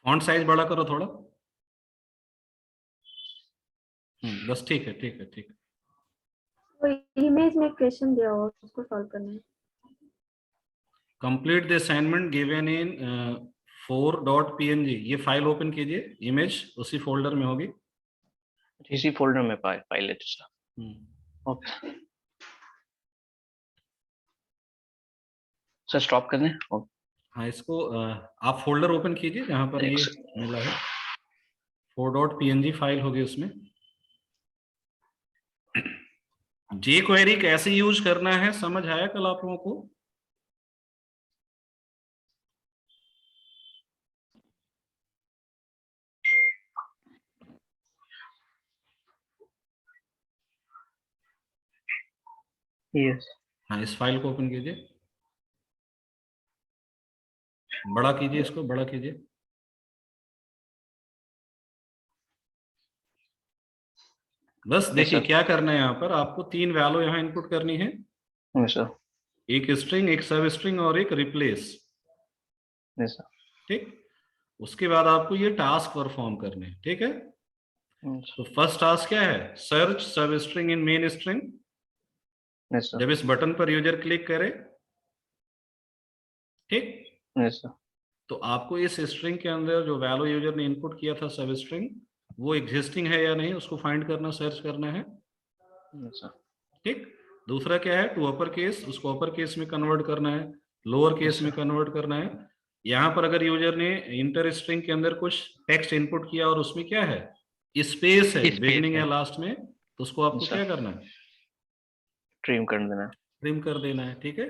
Font size बड़ा करो थोड़ा। बस ठीक है, ठीक है, ठीक है। तो इमेज में क्वेश्चन दिया हुआ उसको सॉल्व करना है। Complete the assignment given in 4.png। ये फाइल ओपन कीजिए, इमेज उसी फोल्डर में होगी। इसी फोल्डर में फाइल है दूसरा। ओके सर, स्टॉप कर दें? हाँ, इसको आप फोल्डर ओपन कीजिए जहां पर ये मिला है। 4.png फाइल होगी उसमें। जे क्वेरी कैसे यूज करना है समझ आया कल आप लोगों को? यस। हाँ, इस फाइल को ओपन कीजिए, बड़ा कीजिए, इसको बड़ा कीजिए। बस देखिए क्या करना है, यहाँ पर आपको 3 वैल्यू यहाँ इनपुट करनी है। सर। एक स्ट्रिंग, एक सब स्ट्रिंग और एक रिप्लेस। सर। ठीक, उसके बाद आपको ये टास्क परफॉर्म करने हैं। ठीक है, तो फर्स्ट टास्क क्या है? सर्च सब स्ट्रिंग इन मेन स्ट्रिंग। जब इस बटन पर यूजर क्लिक करे, ठीक, सर। तो आपको इस स्ट्रिंग के अंदर जो वैल्यू यूजर ने इनपुट किया था सब स्ट्रिंग, वो एग्जिस्टिंग है या नहीं उसको फाइंड करना, सर्च करना है। ठीक, दूसरा क्या है? टू अपर केस, उसको अपर केस में कन्वर्ट करना है, लोअर केस में कन्वर्ट करना है। यहां पर अगर यूजर ने इंटर स्ट्रिंग के अंदर कुछ टेक्स्ट इनपुट किया और उसमें क्या है, स्पेस है बिगिनिंग या लास्ट में, तो उसको आपको क्या करना है? ट्रिम कर देना। ट्रिम कर देना है। ठीक है,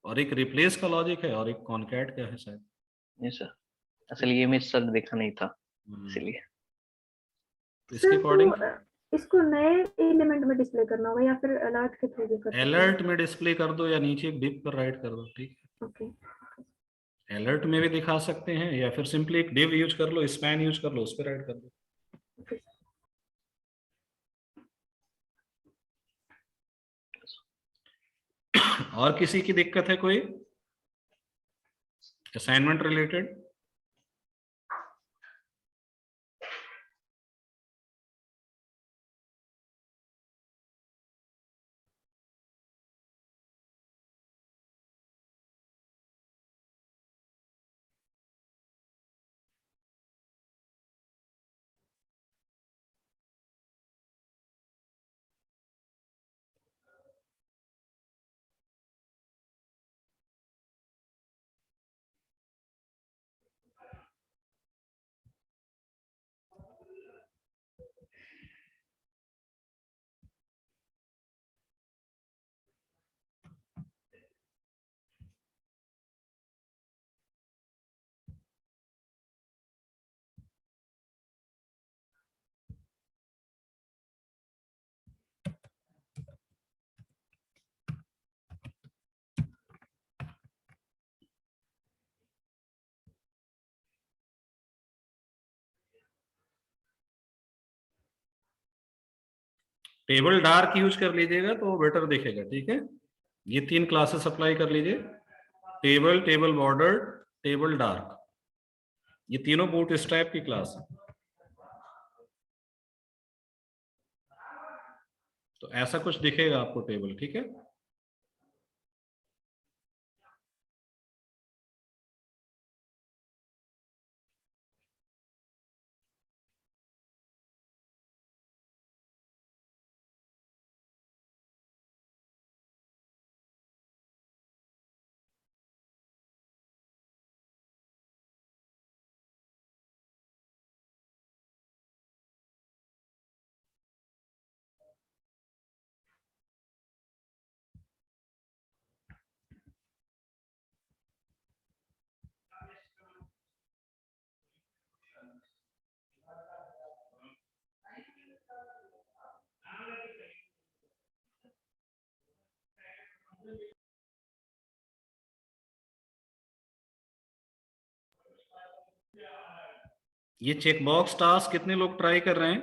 और एक रिप्लेस का लॉजिक है और एक कॉनकैट का है शायद। यस सर, असल ये इमेज सर देखा नहीं था इसलिए। इसके अकॉर्डिंग इसको नए एलिमेंट में डिस्प्ले करना होगा या फिर अलर्ट के थ्रू भी कर सकते हैं? अलर्ट में डिस्प्ले कर दो या नीचे एक डिप पर राइट कर दो। ठीक है, ओके। अलर्ट में भी दिखा सकते हैं या फिर सिंपली एक डिव यूज कर लो, स्पैन यूज कर लो, उस पर राइट कर दो। और किसी की दिक्कत है कोई assignment related? Table dark use कर लीजिएगा तो बेटर दिखेगा। ठीक है, ये 3 क्लासेस अप्लाई कर लीजिए, table, table border, table dark. ये तीनों बूट स्ट्रैप की क्लास है। तो ऐसा कुछ दिखेगा आपको टेबल। ठीक है, ये चेकबॉक्स टास्क कितने लोग ट्राई कर रहे हैं?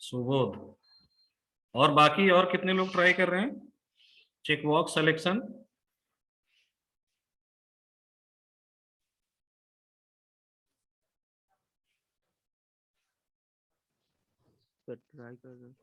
सुबोध। और बाकी और कितने लोग ट्राई कर रहे हैं? Check box selection. Sir try कर रहे हैं।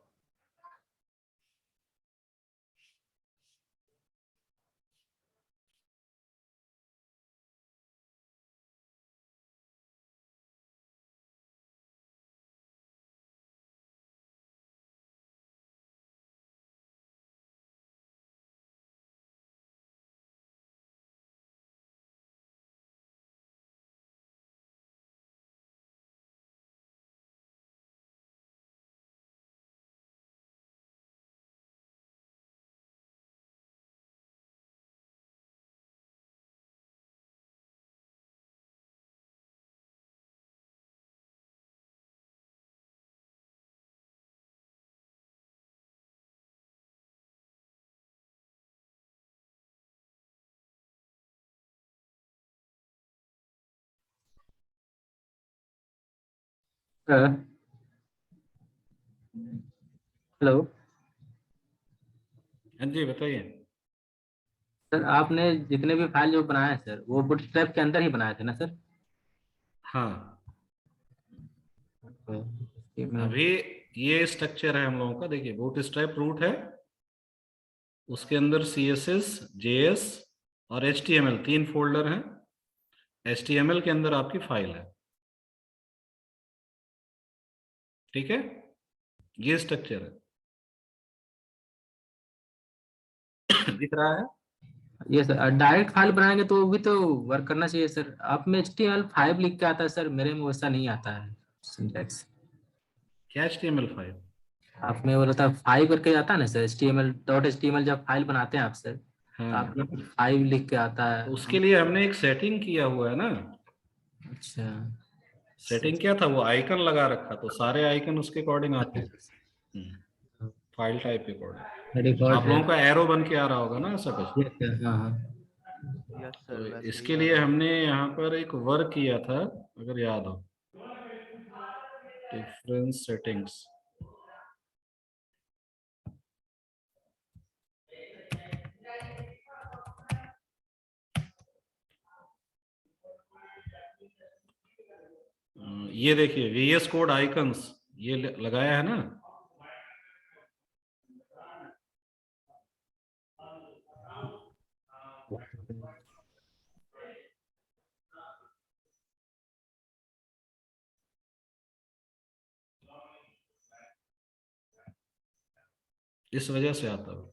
हेलो हाँ जी बताइए। सर, आपने जितने भी फाइल जो बनाए हैं सर, वो बूटस्ट्रैप के अंदर ही बनाए थे ना सर? हाँ, इसके में अभी ये स्ट्रक्चर है हम लोगों का। देखिए, बूटस्ट्रैप रूट है, उसके अंदर CSS, JS और HTML 3 फोल्डर हैं। HTML के अंदर आपकी फाइल है, ठीक है? ये स्ट्रक्चर है। दिख रहा है? ये सर डायरेक्ट फाइल बनाएंगे तो वो भी तो वर्क करना चाहिए सर। आप में HTML5 लिख के आता है सर, मेरे में वैसा नहीं आता है सिंटैक्स। क्या HTML5? आप में वो रहता है 5 करके आता है ना सर, HTML.html जब फाइल बनाते हैं आप सर, तो आप हाँ, में 5 लिख के आता तो है। उसके लिए हमने एक सेटिंग किया हुआ है ना। अच्छा सेटिंग क्या था? वो आइकन लगा रखा, तो सारे आइकन उसके अकॉर्डिंग आते हैं। फाइल टाइप के अकॉर्डिंग रिकॉर्ड आप है। लोगों का एरो बन के आ रहा होगा ना, ऐसा कुछ। यस सर, हाँ हाँ। यस सर, तो वैसे ही इसके आ लिए रहा है। हमने यहाँ पर एक वर्क किया था, अगर याद हो, डिफरेंस सेटिंग्स। ये देखिए, VS कोड आइकन्स ये लगाया है ना। इस वजह से आता है।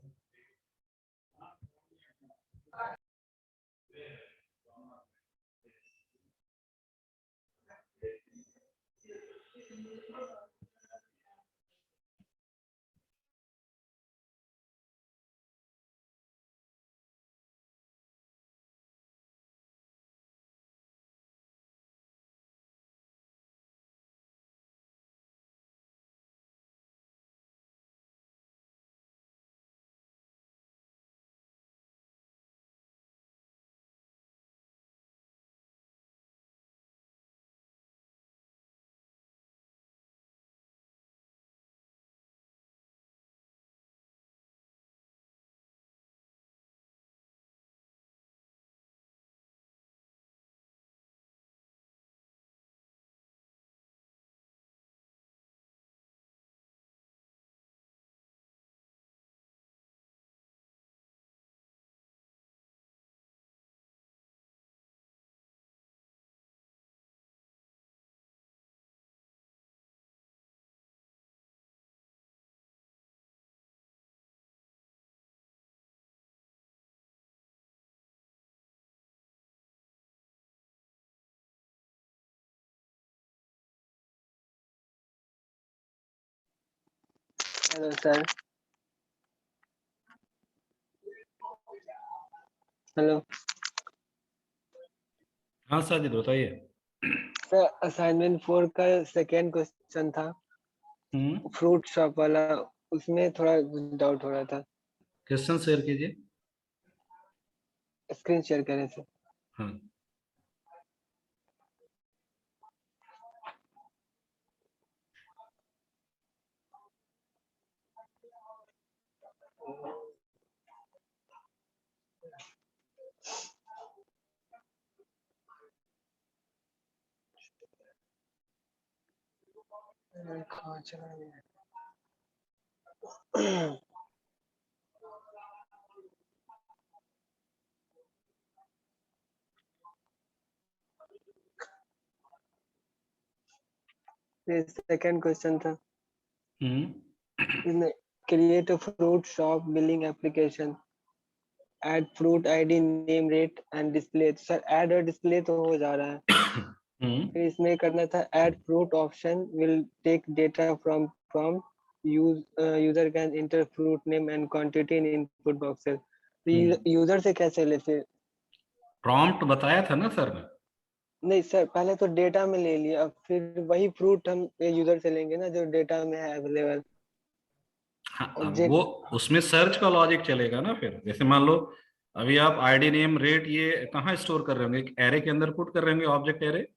Hello sir. हेलो हाँ साजिद बताइए। सर, असाइनमेंट 4 का सेकेंड क्वेश्चन था फ्रूट शॉप वाला, उसमें थोड़ा डाउट हो रहा था। क्वेश्चन शेयर कीजिए। स्क्रीन शेयर करें सर। हाँ, कहाँ चला गया? ये सेकंड क्वेश्चन था। इसमें create a fruit shop billing application, add fruit ID name rate and display. Sir add और डिस्प्ले तो हो जा रहा है। फिर इसमें करना था add fruit option will take data from prompt, user can enter fruit name and quantity in input boxes. User से कैसे ले फिर? प्रॉम्प्ट बताया था ना सर ने। नहीं सर, पहले तो डेटा में ले लिया, अब फिर वही फ्रूट हम यूजर से लेंगे ना जो डेटा में है अवेलेबल। हाँ, अब ऑब्जेक्ट वो उसमें सर्च का लॉजिक चलेगा ना। फिर जैसे मान लो अभी आप आईडी नेम रेट ये कहाँ स्टोर कर रहे होंगे? एरे के अंदर पुट कर रहे होंगे, object array.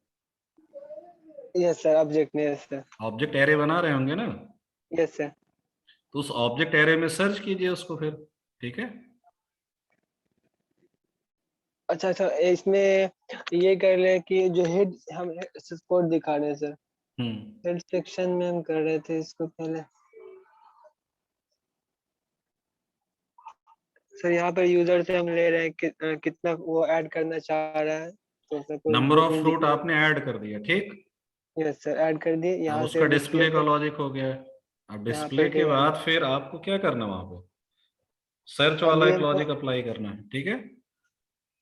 Yes sir, object में। Yes sir. ऑब्जेक्ट एरे बना रहे होंगे ना, यस सर। तो उस ऑब्जेक्ट एरे में सर्च कीजिए उसको फिर। ठीक है। अच्छा अच्छा, इसमें ये कर ले कि जो हेड हम कोड दिखा रहे हैं सर, हेड सेक्शन में हम कर रहे थे इसको पहले। सर यहाँ पर यूजर से हम ले रहे हैं कितना वो ऐड करना चाह रहा है, तो सपोज नंबर ऑफ 2-3 फ्रूट दिखा। आपने ऐड कर दिया, ठीक। यस सर, ऐड कर दिए। अब यहाँ उसका से डिस्प्ले डिस्प्ले का पे, लॉजिक हो गया है। अब यहाँ डिस्प्ले पर के फिर बाद फिर आपको क्या करना, वहां पे सर्च वाला अभी एक हमको। लॉजिक अप्लाई करना है। ठीक है।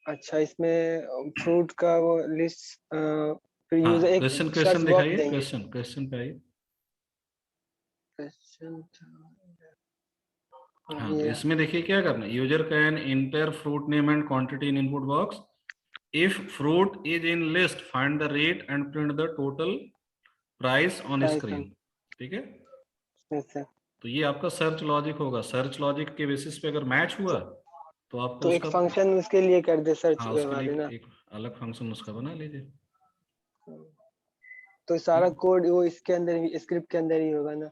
अच्छा, इसमें फ्रूट का वो लिस्ट, फिर हाँ, यूजर एक क्वेश्चन सर्च क्वेश्चन बॉक्स दिखाइए, देंगे। क्वेश्चन क्वेश्चन पे आइए। क्वेश्चन हाँ, तो ये इसमें देखिए क्या करना है। User can enter fruit name and quantity in input box. If fruit is in list find the rate and print the total price on price screen. हम। ठीक है। Yes sir. तो ये आपका सर्च लॉजिक होगा। सर्च लॉजिक के basis पे अगर मैच हुआ तो आपको तो एक उसका, फंक्शन उसके लिए कर दे सर्च हाँ, उसके वाले लिए ना। एक अलग फंक्शन उसका बना लीजिए। तो सारा कोड वो इसके अंदर ही, स्क्रिप्ट के अंदर ही होगा ना।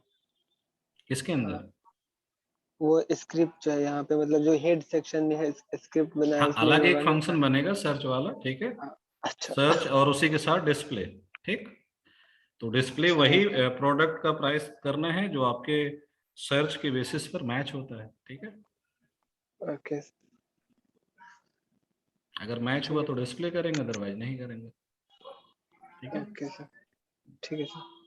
किसके हाँ, अंदर? वो स्क्रिप्ट जो है यहाँ पे, मतलब जो हेड सेक्शन में है स्क्रिप्ट बना है हाँ, उसमें ही अलग एक होगा ना सर। फंक्शन बनेगा सर्च वाला। ठीक है। हाँ, अच्छा सर्च और उसी के साथ डिस्प्ले। ठीक। तो डिस्प्ले अच्छा। वही यस सर। प्रोडक्ट का प्राइस करना है जो आपके सर्च के बेसिस पर मैच होता है। ठीक है। ओके। अगर मैच हुआ ठीक तो डिस्प्ले करेंगे, अदरवाइज नहीं करेंगे। ठीक है। है। Okay sir. ठीक है सर।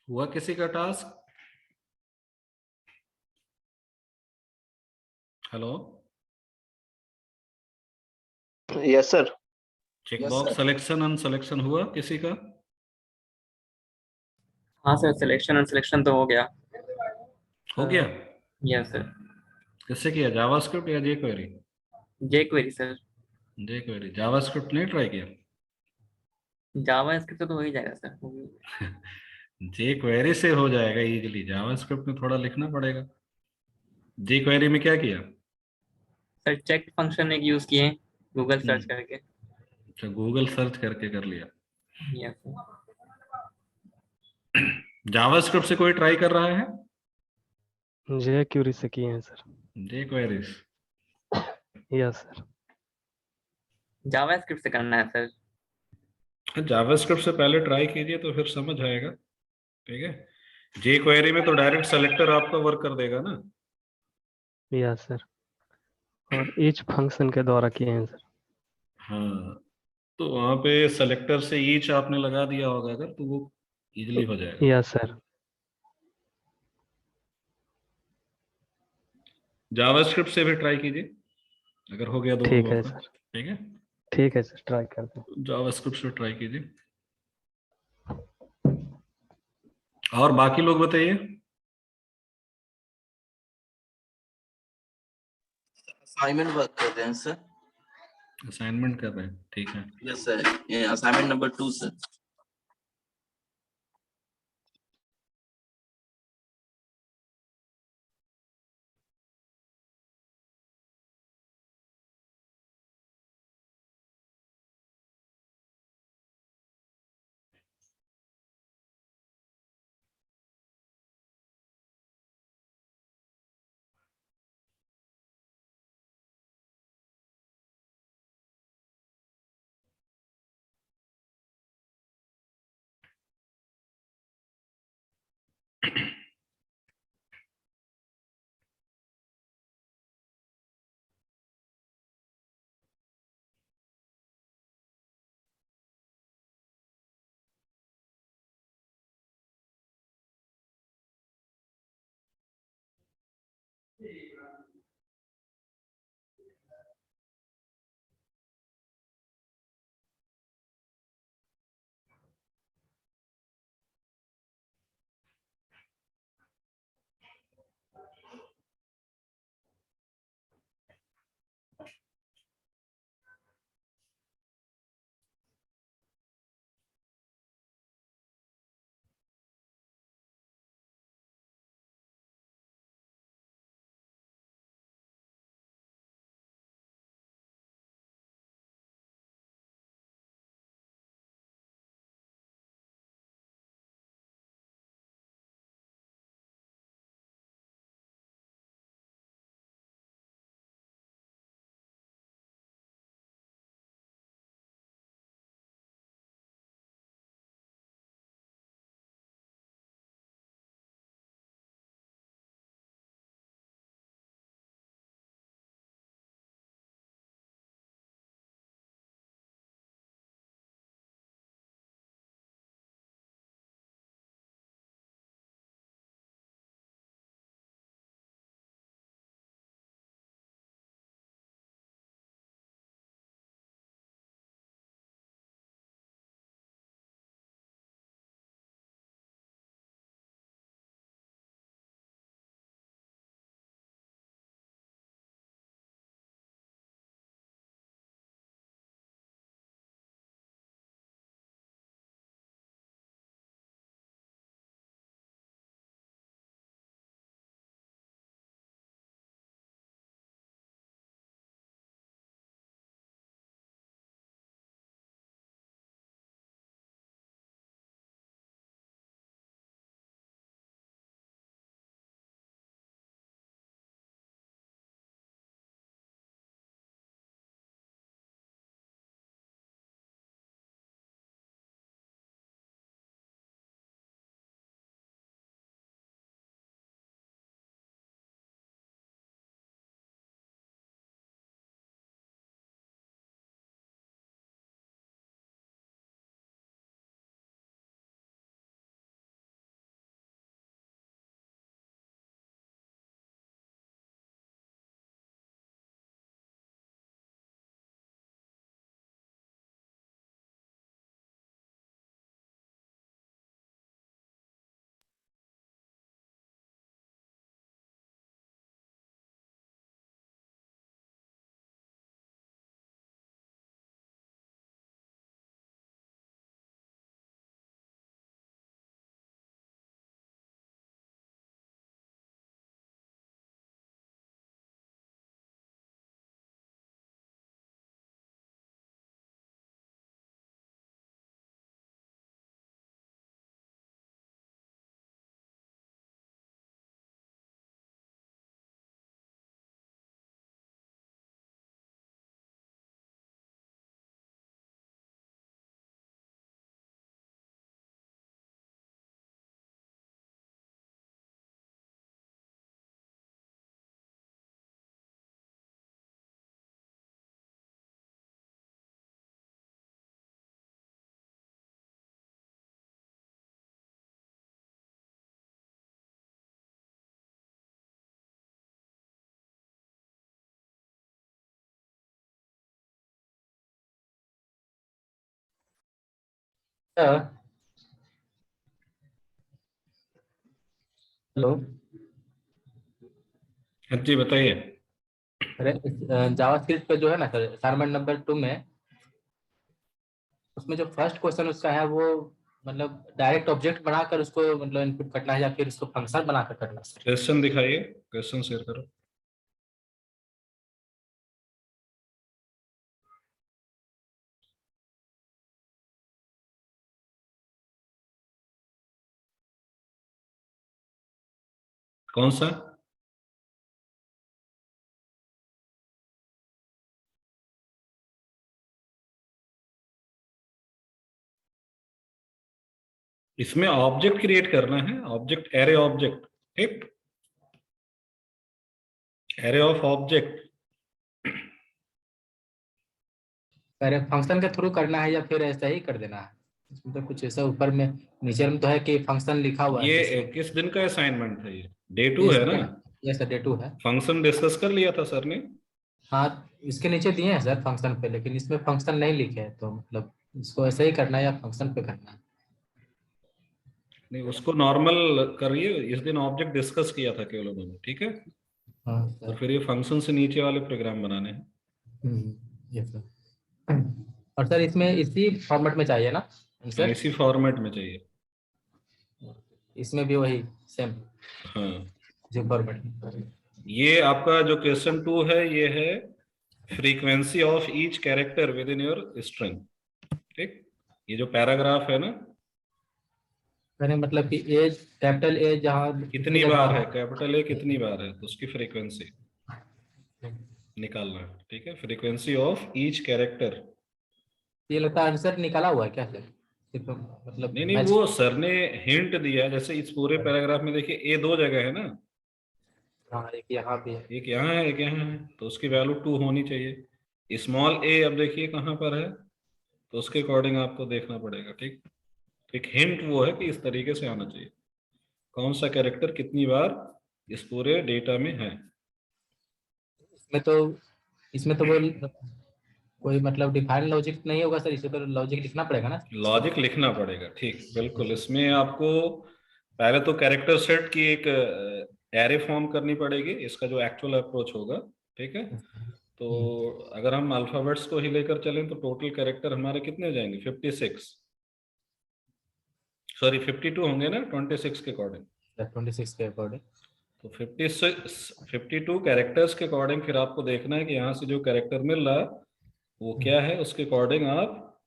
हुआ किसी का task? Hello, yes sir. Checkbox selection and selection हुआ किसी का? हाँ सर, सिलेक्शन एंड सिलेक्शन तो हो गया। हो गया? Yes sir. किससे किया, जावास्क्रिप्ट या जे क्वेरी? जे क्वेरी सर। जे क्वेरी, जावास्क्रिप्ट नहीं ट्राई किया? जावा स्क्रिप्ट तो हो ही जाएगा सर। जे क्वेरी से हो जाएगा इजीली, जावास्क्रिप्ट में थोड़ा लिखना पड़ेगा। जे क्वेरी में क्या किया? सर चेक फंक्शन एक यूज किए गूगल सर्च हम्म, करके। अच्छा, गूगल सर्च करके कर लिया। Yes sir. जावास्क्रिप्ट से कोई ट्राई कर रहा है? जे क्यूरी से किए हैं sir. J queries? Yes sir. JavaScript से करना है सर। जावास्क्रिप्ट से पहले ट्राई कीजिए तो फिर समझ आएगा। ठीक है, जे क्वेरी में तो डायरेक्ट सेलेक्टर आपका वर्क कर देगा ना। यस सर, और ईच फंक्शन के द्वारा किए हैं सर। हाँ, तो वहां पे सेलेक्टर से ईच आपने लगा दिया होगा अगर, तो वो इजीली हो जाएगा। Yes sir. जावास्क्रिप्ट से भी ट्राई कीजिए, अगर हो गया दोनों ठीक को है आपका। सर। ठीक है, ठीक है सर, ट्राई करते हैं। जावास्क्रिप्ट से ट्राई कीजिए। और बाकी लोग बताइए। असाइनमेंट वर्क कर रहे हैं सर। असाइनमेंट कर रहे हैं, ठीक है। Yes sir, assignment number 2 sir. Hello. हाँ जी बताइए। अरे जावास्क्रिप्ट पे जो है ना सर, असाइनमेंट नंबर 2 में, उसमें जो फर्स्ट क्वेश्चन उसका है वो मतलब डायरेक्ट ऑब्जेक्ट बनाकर उसको मतलब इनपुट करना है या फिर उसको फंक्शन बनाकर करना है सर? क्वेश्चन दिखाइए, क्वेश्चन शेयर करो। कौन सा? इसमें ऑब्जेक्ट क्रिएट करना है, ऑब्जेक्ट, एरे ऑब्जेक्ट, ठीक, एरे ऑफ ऑब्जेक्ट। अरे फंक्शन के थ्रू करना है या फिर ऐसा ही कर देना है? इसमें तो कुछ ऐसा ऊपर में नीचे में तो है कि फंक्शन लिखा हुआ है ये किस दिन का असाइनमेंट है? ये डे 2 है ना? ये सर डे 2 है। फंक्शन डिस्कस कर लिया था सर ने। हाँ, इसके नीचे दिए हैं सर फंक्शन पे, लेकिन इसमें फंक्शन नहीं लिखे हैं, तो मतलब इसको ऐसे ही करना है या फंक्शन पे करना है? नहीं, उसको नॉर्मल करिए। इस दिन ऑब्जेक्ट डिस्कस किया था केवल उन्होंने, ठीक है। हाँ और सर। फिर ये फंक्शन से नीचे वाले प्रोग्राम बनाने हैं। ये सर। और सर इसमें इसी फॉर्मेट में चाहिए ना आंसर? इसी फॉर्मेट में चाहिए। इसमें भी वही सेम हाँ, जो फॉर्मेट में। ये आपका जो क्वेश्चन 2 है, ये है frequency of each character with in your string, ठीक। ये जो पैराग्राफ है ना, मैंने मतलब कि एज, कैपिटल एज जहाँ कितनी बार है, कैपिटल ए कितनी बार है, तो उसकी फ्रीक्वेंसी निकालना है, ठीक है। Frequency of each character. ये लगता है आंसर निकाला हुआ है क्या सर? सिर्फ मतलब नहीं नहीं, वो सर ने हिंट दिया है। जैसे इस पूरे पैराग्राफ में देखिए, ए 2 जगह है ना, हाँ, एक यहाँ भी है। एक यहाँ है, एक यहाँ है, तो उसकी वैल्यू 2 होनी चाहिए। स्मॉल ए अब देखिए कहाँ पर है, तो उसके अकॉर्डिंग आपको देखना पड़ेगा, ठीक। एक हिंट वो है कि इस तरीके से आना चाहिए, कौन सा कैरेक्टर कितनी बार इस पूरे डेटा में है। इसमें तो वो कोई मतलब डिफाइन लॉजिक नहीं होगा सर, इसे तो लॉजिक लिखना पड़ेगा ना? लॉजिक लिखना पड़ेगा, ठीक, बिल्कुल। इसमें आपको पहले तो कैरेक्टर सेट की एक एरे फॉर्म करनी पड़ेगी, इसका जो एक्चुअल अप्रोच होगा, ठीक है। तो अगर हम अल्फाबेट्स को ही लेकर चलें तो टोटल कैरेक्टर हमारे कितने हो जाएंगे? 56, सॉरी 52 होंगे ना 26 के अकॉर्डिंग। 26 के अकॉर्डिंग तो 52 कैरेक्टर्स के अकॉर्डिंग फिर आपको देखना है कि यहाँ से जो कैरेक्टर मिल रहा है वो क्या है, उसके अकॉर्डिंग आप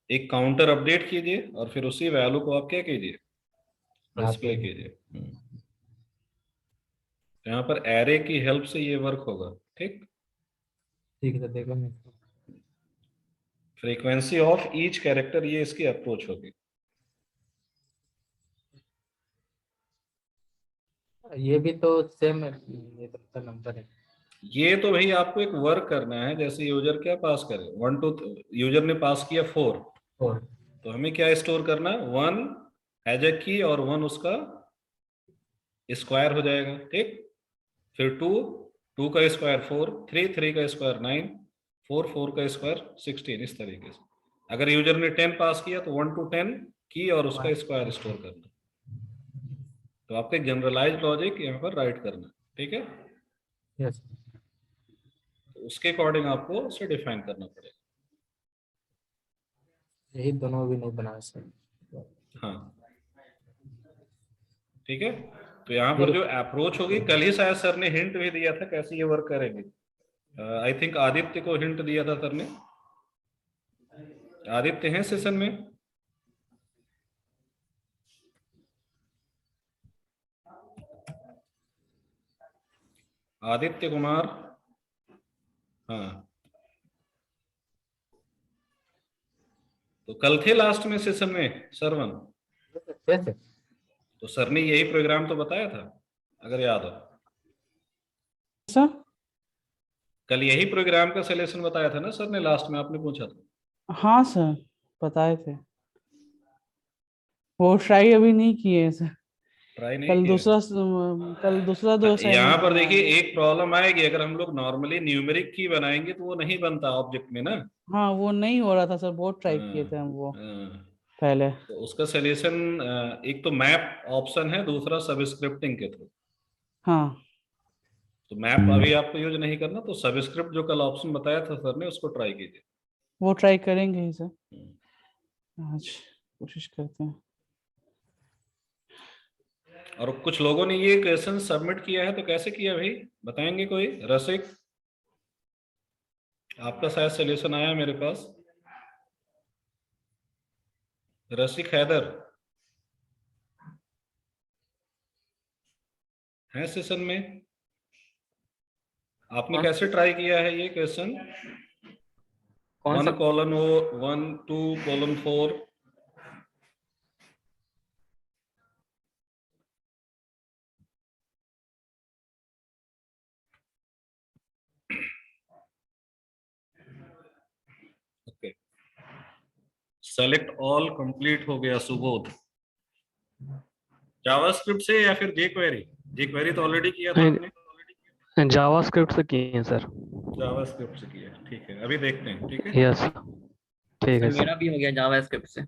एक काउंटर अपडेट कीजिए और फिर उसी वैल्यू को आप क्या कीजिए, डिस्प्ले कीजिए। यहाँ पर एरे की हेल्प से ये वर्क होगा, ठीक। ठीक है, देखो फ्रीक्वेंसी ऑफ ईच कैरेक्टर, ये इसकी अप्रोच होगी। ये भी तो सेम है, ये तो नंबर है। ये तो भाई आपको एक वर्क करना है, जैसे यूजर क्या पास करे, 1 2, यूजर ने पास किया 4, तो हमें क्या स्टोर करना है, 1 एज ए की और 1 उसका स्क्वायर हो जाएगा, ठीक। फिर 2 का स्क्वायर 4, 3 का स्क्वायर 9, 4 का स्क्वायर 16, इस तरीके से। अगर यूजर ने 10 पास किया तो 1 to 10 की और उसका स्क्वायर स्टोर करना। तो आपको एक जनरलाइज लॉजिक यहाँ पर राइट करना, ठीक है। यस, तो उसके अकॉर्डिंग आपको उसे डिफाइन करना पड़ेगा। यही दोनों भी नहीं बना सर। हाँ, ठीक है। तो यहाँ पर जो अप्रोच होगी, कल ही शायद सर ने हिंट भी दिया था कैसे ये वर्क करेंगे। आई थिंक आदित्य को हिंट दिया था सर ने। आदित्य हैं सेशन में? आदित्य कुमार, हाँ। तो कल थे लास्ट में सेशन में सरवन, तो सर ने यही प्रोग्राम तो बताया था, अगर याद हो। सर कल यही प्रोग्राम का सॉल्यूशन बताया था ना सर ने, लास्ट में आपने पूछा था। हाँ सर, बताए थे। वो ट्राई अभी नहीं किए सर। ट्राई नहीं कल किया। दूसरा दो यहाँ पर देखिए एक प्रॉब्लम आएगी, अगर हम लोग नॉर्मली न्यूमेरिक की बनाएंगे तो वो नहीं बनता ऑब्जेक्ट में ना। हाँ, वो नहीं हो रहा था सर, बहुत ट्राई किए थे हम वो। पहले। तो उसका सॉल्यूशन एक तो मैप ऑप्शन है, दूसरा सबस्क्रिप्टिंग के थ्रू। हाँ तो मैप अभी आपको यूज नहीं करना, तो सबस्क्रिप्ट जो कल ऑप्शन बताया था सर ने, उसको ट्राई कीजिए। वो ट्राई करेंगे ही सर, आज कोशिश करते हैं। और कुछ लोगों ने ये क्वेश्चन सबमिट किया है, तो कैसे किया भाई बताएंगे कोई? रसिक, आपका शायद सॉल्यूशन आया मेरे पास। रसिक हैदर है सेशन में? आपने कैसे ट्राई किया है ये क्वेश्चन? कौन सा? 1:1 2:4। ओके, सेलेक्ट ऑल कंप्लीट हो गया सुबोध। जावास्क्रिप्ट से या फिर जेक्वेरी? जेक्वेरी तो ऑलरेडी किया था आपने। जावास्क्रिप्ट से किए हैं सर। जावास्क्रिप्ट से किया, ठीक है। अभी देखते हैं, ठीक है। यस ठीक है सर। मेरा भी हो गया जावास्क्रिप्ट से।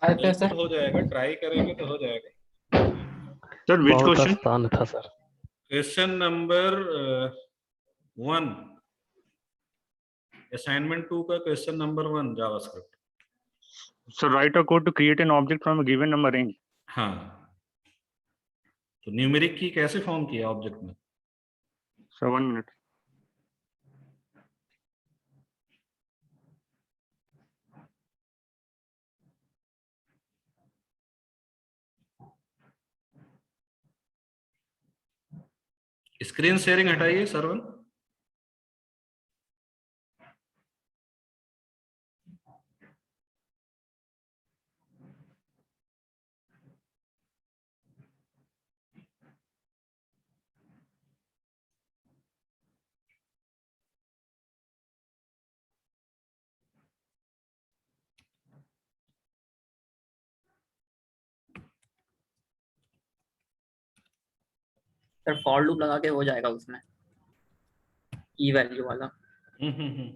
बिल्कुल हो जाएगा, ट्राई करेंगे तो हो जाएगा। सर विच बहुत क्वेश्चन? आसान था सर। क्वेश्चन नंबर 1, असाइनमेंट 2 का question number 1 JavaScript. Sir write a code to create an object from a given number range. हाँ, तो न्यूमेरिक की कैसे फॉर्म किया ऑब्जेक्ट में? Sir 1 minute. स्क्रीन शेयरिंग हटाइए सरवन। सर फॉर लूप लगा के हो जाएगा उसमें, की वैल्यू वाला। हम्म।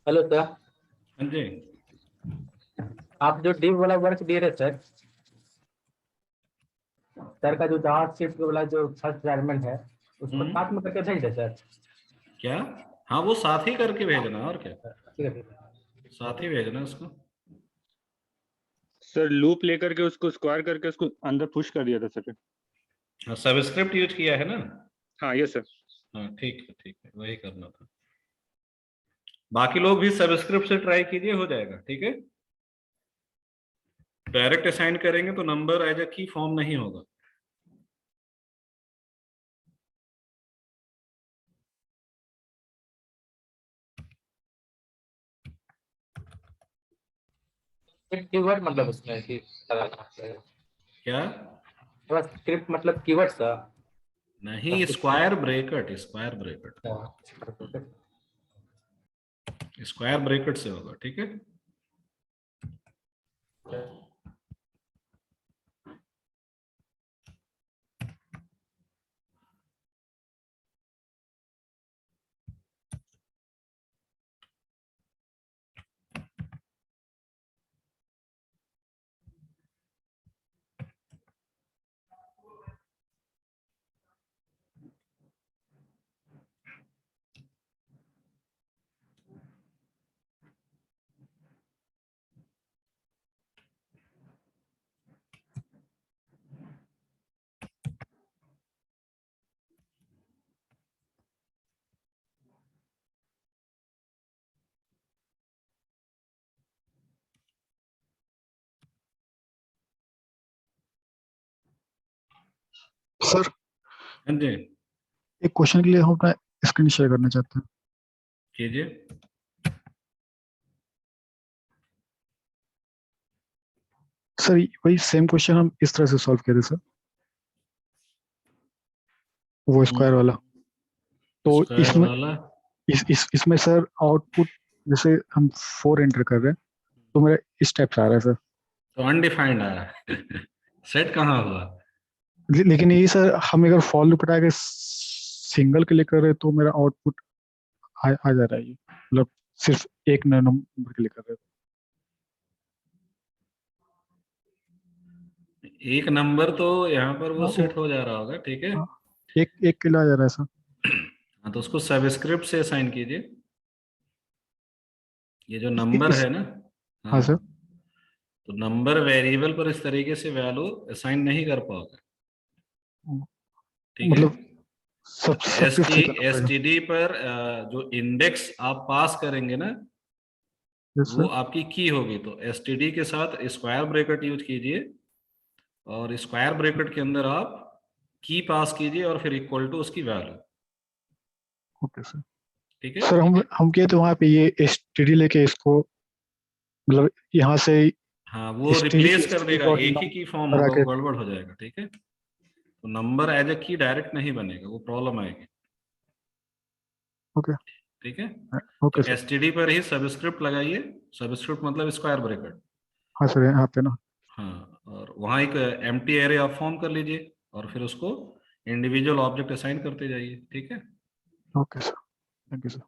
हेलो सर, हाँ जी। आप जो डिव वाला वर्क दे रहे सर, सर का जो जावास्क्रिप्ट वाला जो फर्स्ट एग्जाम्पल है उसको साथ में करके भेज दे सर। क्या? हाँ, वो साथ ही करके भेजना, और क्या, ठीक है, साथ ही भेजना उसको। सर लूप लेकर के उसको स्क्वायर करके उसको अंदर पुश कर दिया था सर। हाँ, सबस्क्रिप्ट यूज किया है ना? हाँ यस सर। हाँ ठीक है, वही करना था। बाकी लोग भी सबस्क्रिप्ट से ट्राई कीजिए, हो जाएगा, ठीक है। डायरेक्ट असाइन करेंगे तो नंबर एज अ की फॉर्म नहीं होगा। कीवर्ड मतलब उसमें कि क्या? स्क्रिप्ट मतलब कीवर्ड सर? नहीं, square bracket, square bracket, square bracket से होगा, ठीक है। सर हाँ जी, एक क्वेश्चन के लिए हम अपना स्क्रीन शेयर करना चाहते हैं। कीजिए। सर वही सेम क्वेश्चन हम इस तरह से सॉल्व किए थे सर, वो स्क्वायर वाला। तो स्क्वायर इसमें वाला इसमें सर आउटपुट जैसे हम 4 एंटर कर रहे हैं तो मेरा इस टाइप से आ रहा है सर। तो अनडिफाइंड आ रहा है। सेट कहाँ हुआ? लेकिन ये सर हम अगर फॉर लूप हटा के सिंगल के लिए कर रहे हैं तो मेरा आउटपुट आ जा रहा है ये, मतलब सिर्फ एक नंबर के लिए कर रहे एक नंबर तो यहाँ पर वो हाँ, सेट हो जा रहा होगा, ठीक है। हाँ, एक एक के लिए आ जा रहा है सर। हाँ, तो उसको सबस्क्रिप्ट से असाइन कीजिए। ये जो इस, नंबर इस, है ना, हाँ हाँ, सर, तो नंबर वेरिएबल पर इस तरीके से वैल्यू असाइन नहीं कर पाओगे, ठीक है। मतलब सबस्क्रिप्ट से करना पड़ेगा। एसटीडी पर जो इंडेक्स आप पास करेंगे ना, यस वो सर। आपकी की होगी। तो एसटीडी के साथ स्क्वायर ब्रैकेट यूज कीजिए और स्क्वायर ब्रैकेट के अंदर आप की पास कीजिए और फिर इक्वल टू उसकी वैल्यू, ओके सर। ठीक है। सर हम किए तो वहाँ पे ये एसटीडी लेके इसको, मतलब यहाँ से हाँ, वो एसटीडी रिप्लेस कर एसटीडी देगा, डॉट एक ही नाम की फॉर्म करा होगा, वो के। गड़बड़ हो जाएगा, ठीक है। तो नंबर एज ए की डायरेक्ट नहीं बनेगा, वो प्रॉब्लम आएगी, ओके ठीक है। तो ओके सर। एसटीडी पर ही सबस्क्रिप्ट लगाइए। सबस्क्रिप्ट मतलब स्क्वायर ब्रैकेट। हाँ सर, यहाँ पे ना। हाँ, और वहाँ एक एम्प्टी एरे आप फॉर्म कर लीजिए और फिर उसको इंडिविजुअल ऑब्जेक्ट असाइन करते जाइए, ठीक है। Okay sir, thank you sir.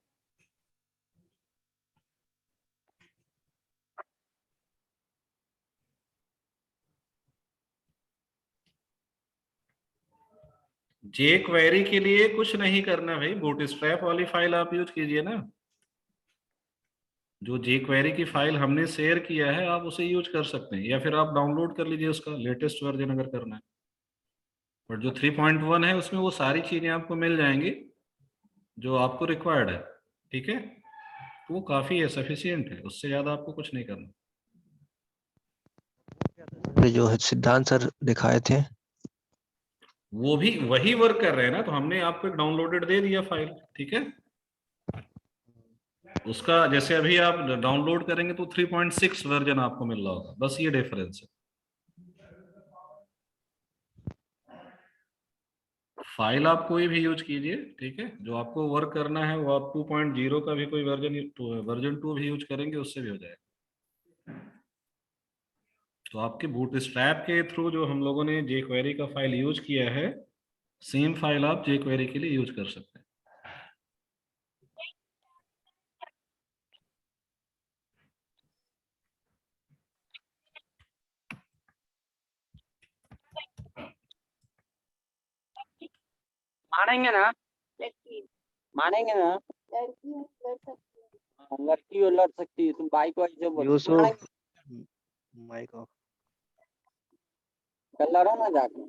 J query के लिए कुछ नहीं करना भाई, बूटस्ट्रैप वाली फाइल आप यूज कीजिए ना। जो जे क्वेरी की फाइल हमने शेयर किया है आप उसे यूज कर सकते हैं, या फिर आप डाउनलोड कर लीजिए उसका लेटेस्ट वर्जन अगर करना है। बट जो 3.1 है उसमें वो सारी चीजें आपको मिल जाएंगी जो आपको रिक्वायर्ड है, ठीक है। तो वो काफी है, सफिशियंट है, उससे ज्यादा आपको कुछ नहीं करना। जो सिद्धांत सर दिखाए थे वो भी वही वर्क कर रहे हैं ना, तो हमने आपको एक डाउनलोडेड दे दिया फाइल, ठीक है। उसका जैसे अभी आप डाउनलोड करेंगे तो 3.6 वर्जन आपको मिल रहा होगा, बस ये डिफरेंस है। फाइल आप कोई भी यूज कीजिए, ठीक है। जो आपको वर्क करना है वो आप 2.0 का भी कोई वर्जन 2 भी यूज करेंगे, उससे भी हो जाएगा। तो आपके बूटस्ट्रैप के थ्रू जो हम लोगों ने जे क्वेरी का फाइल यूज किया है, सेम फाइल आप जे क्वेरी के लिए यूज कर सकते हैं। मानेंगे ना, मानेंगे ना। लड़की और लड़ सकती है, तुम भाई को ऐसे बोलो। Yusuf mike off. कल लड़ो ना जाके।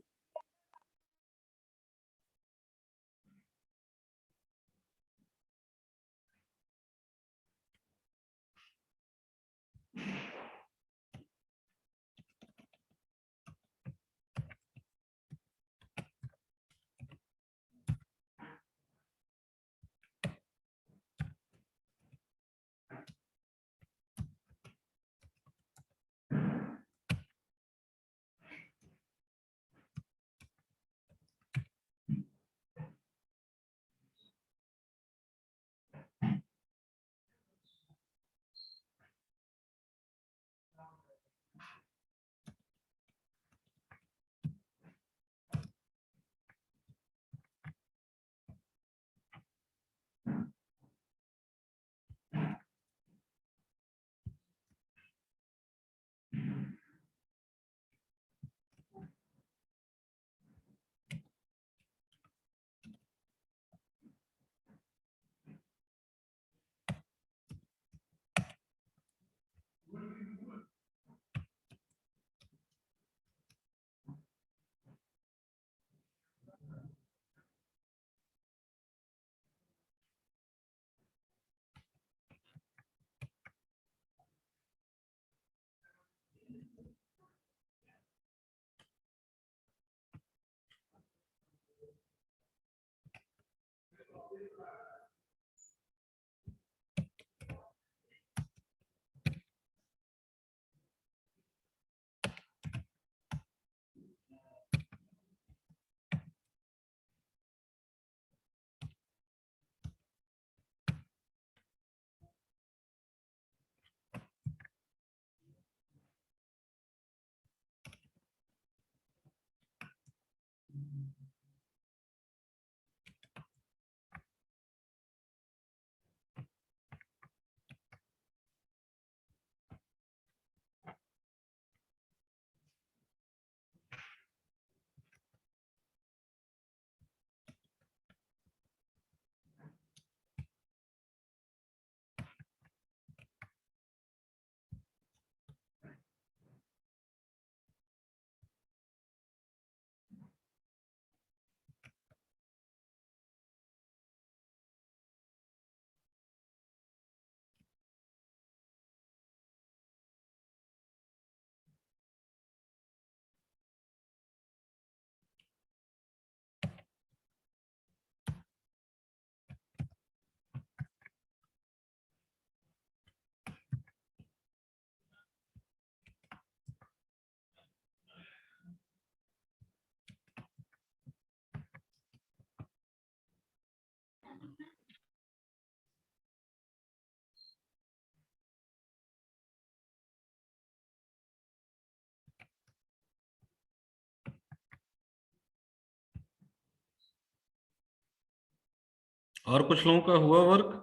और कुछ लोगों का हुआ वर्क?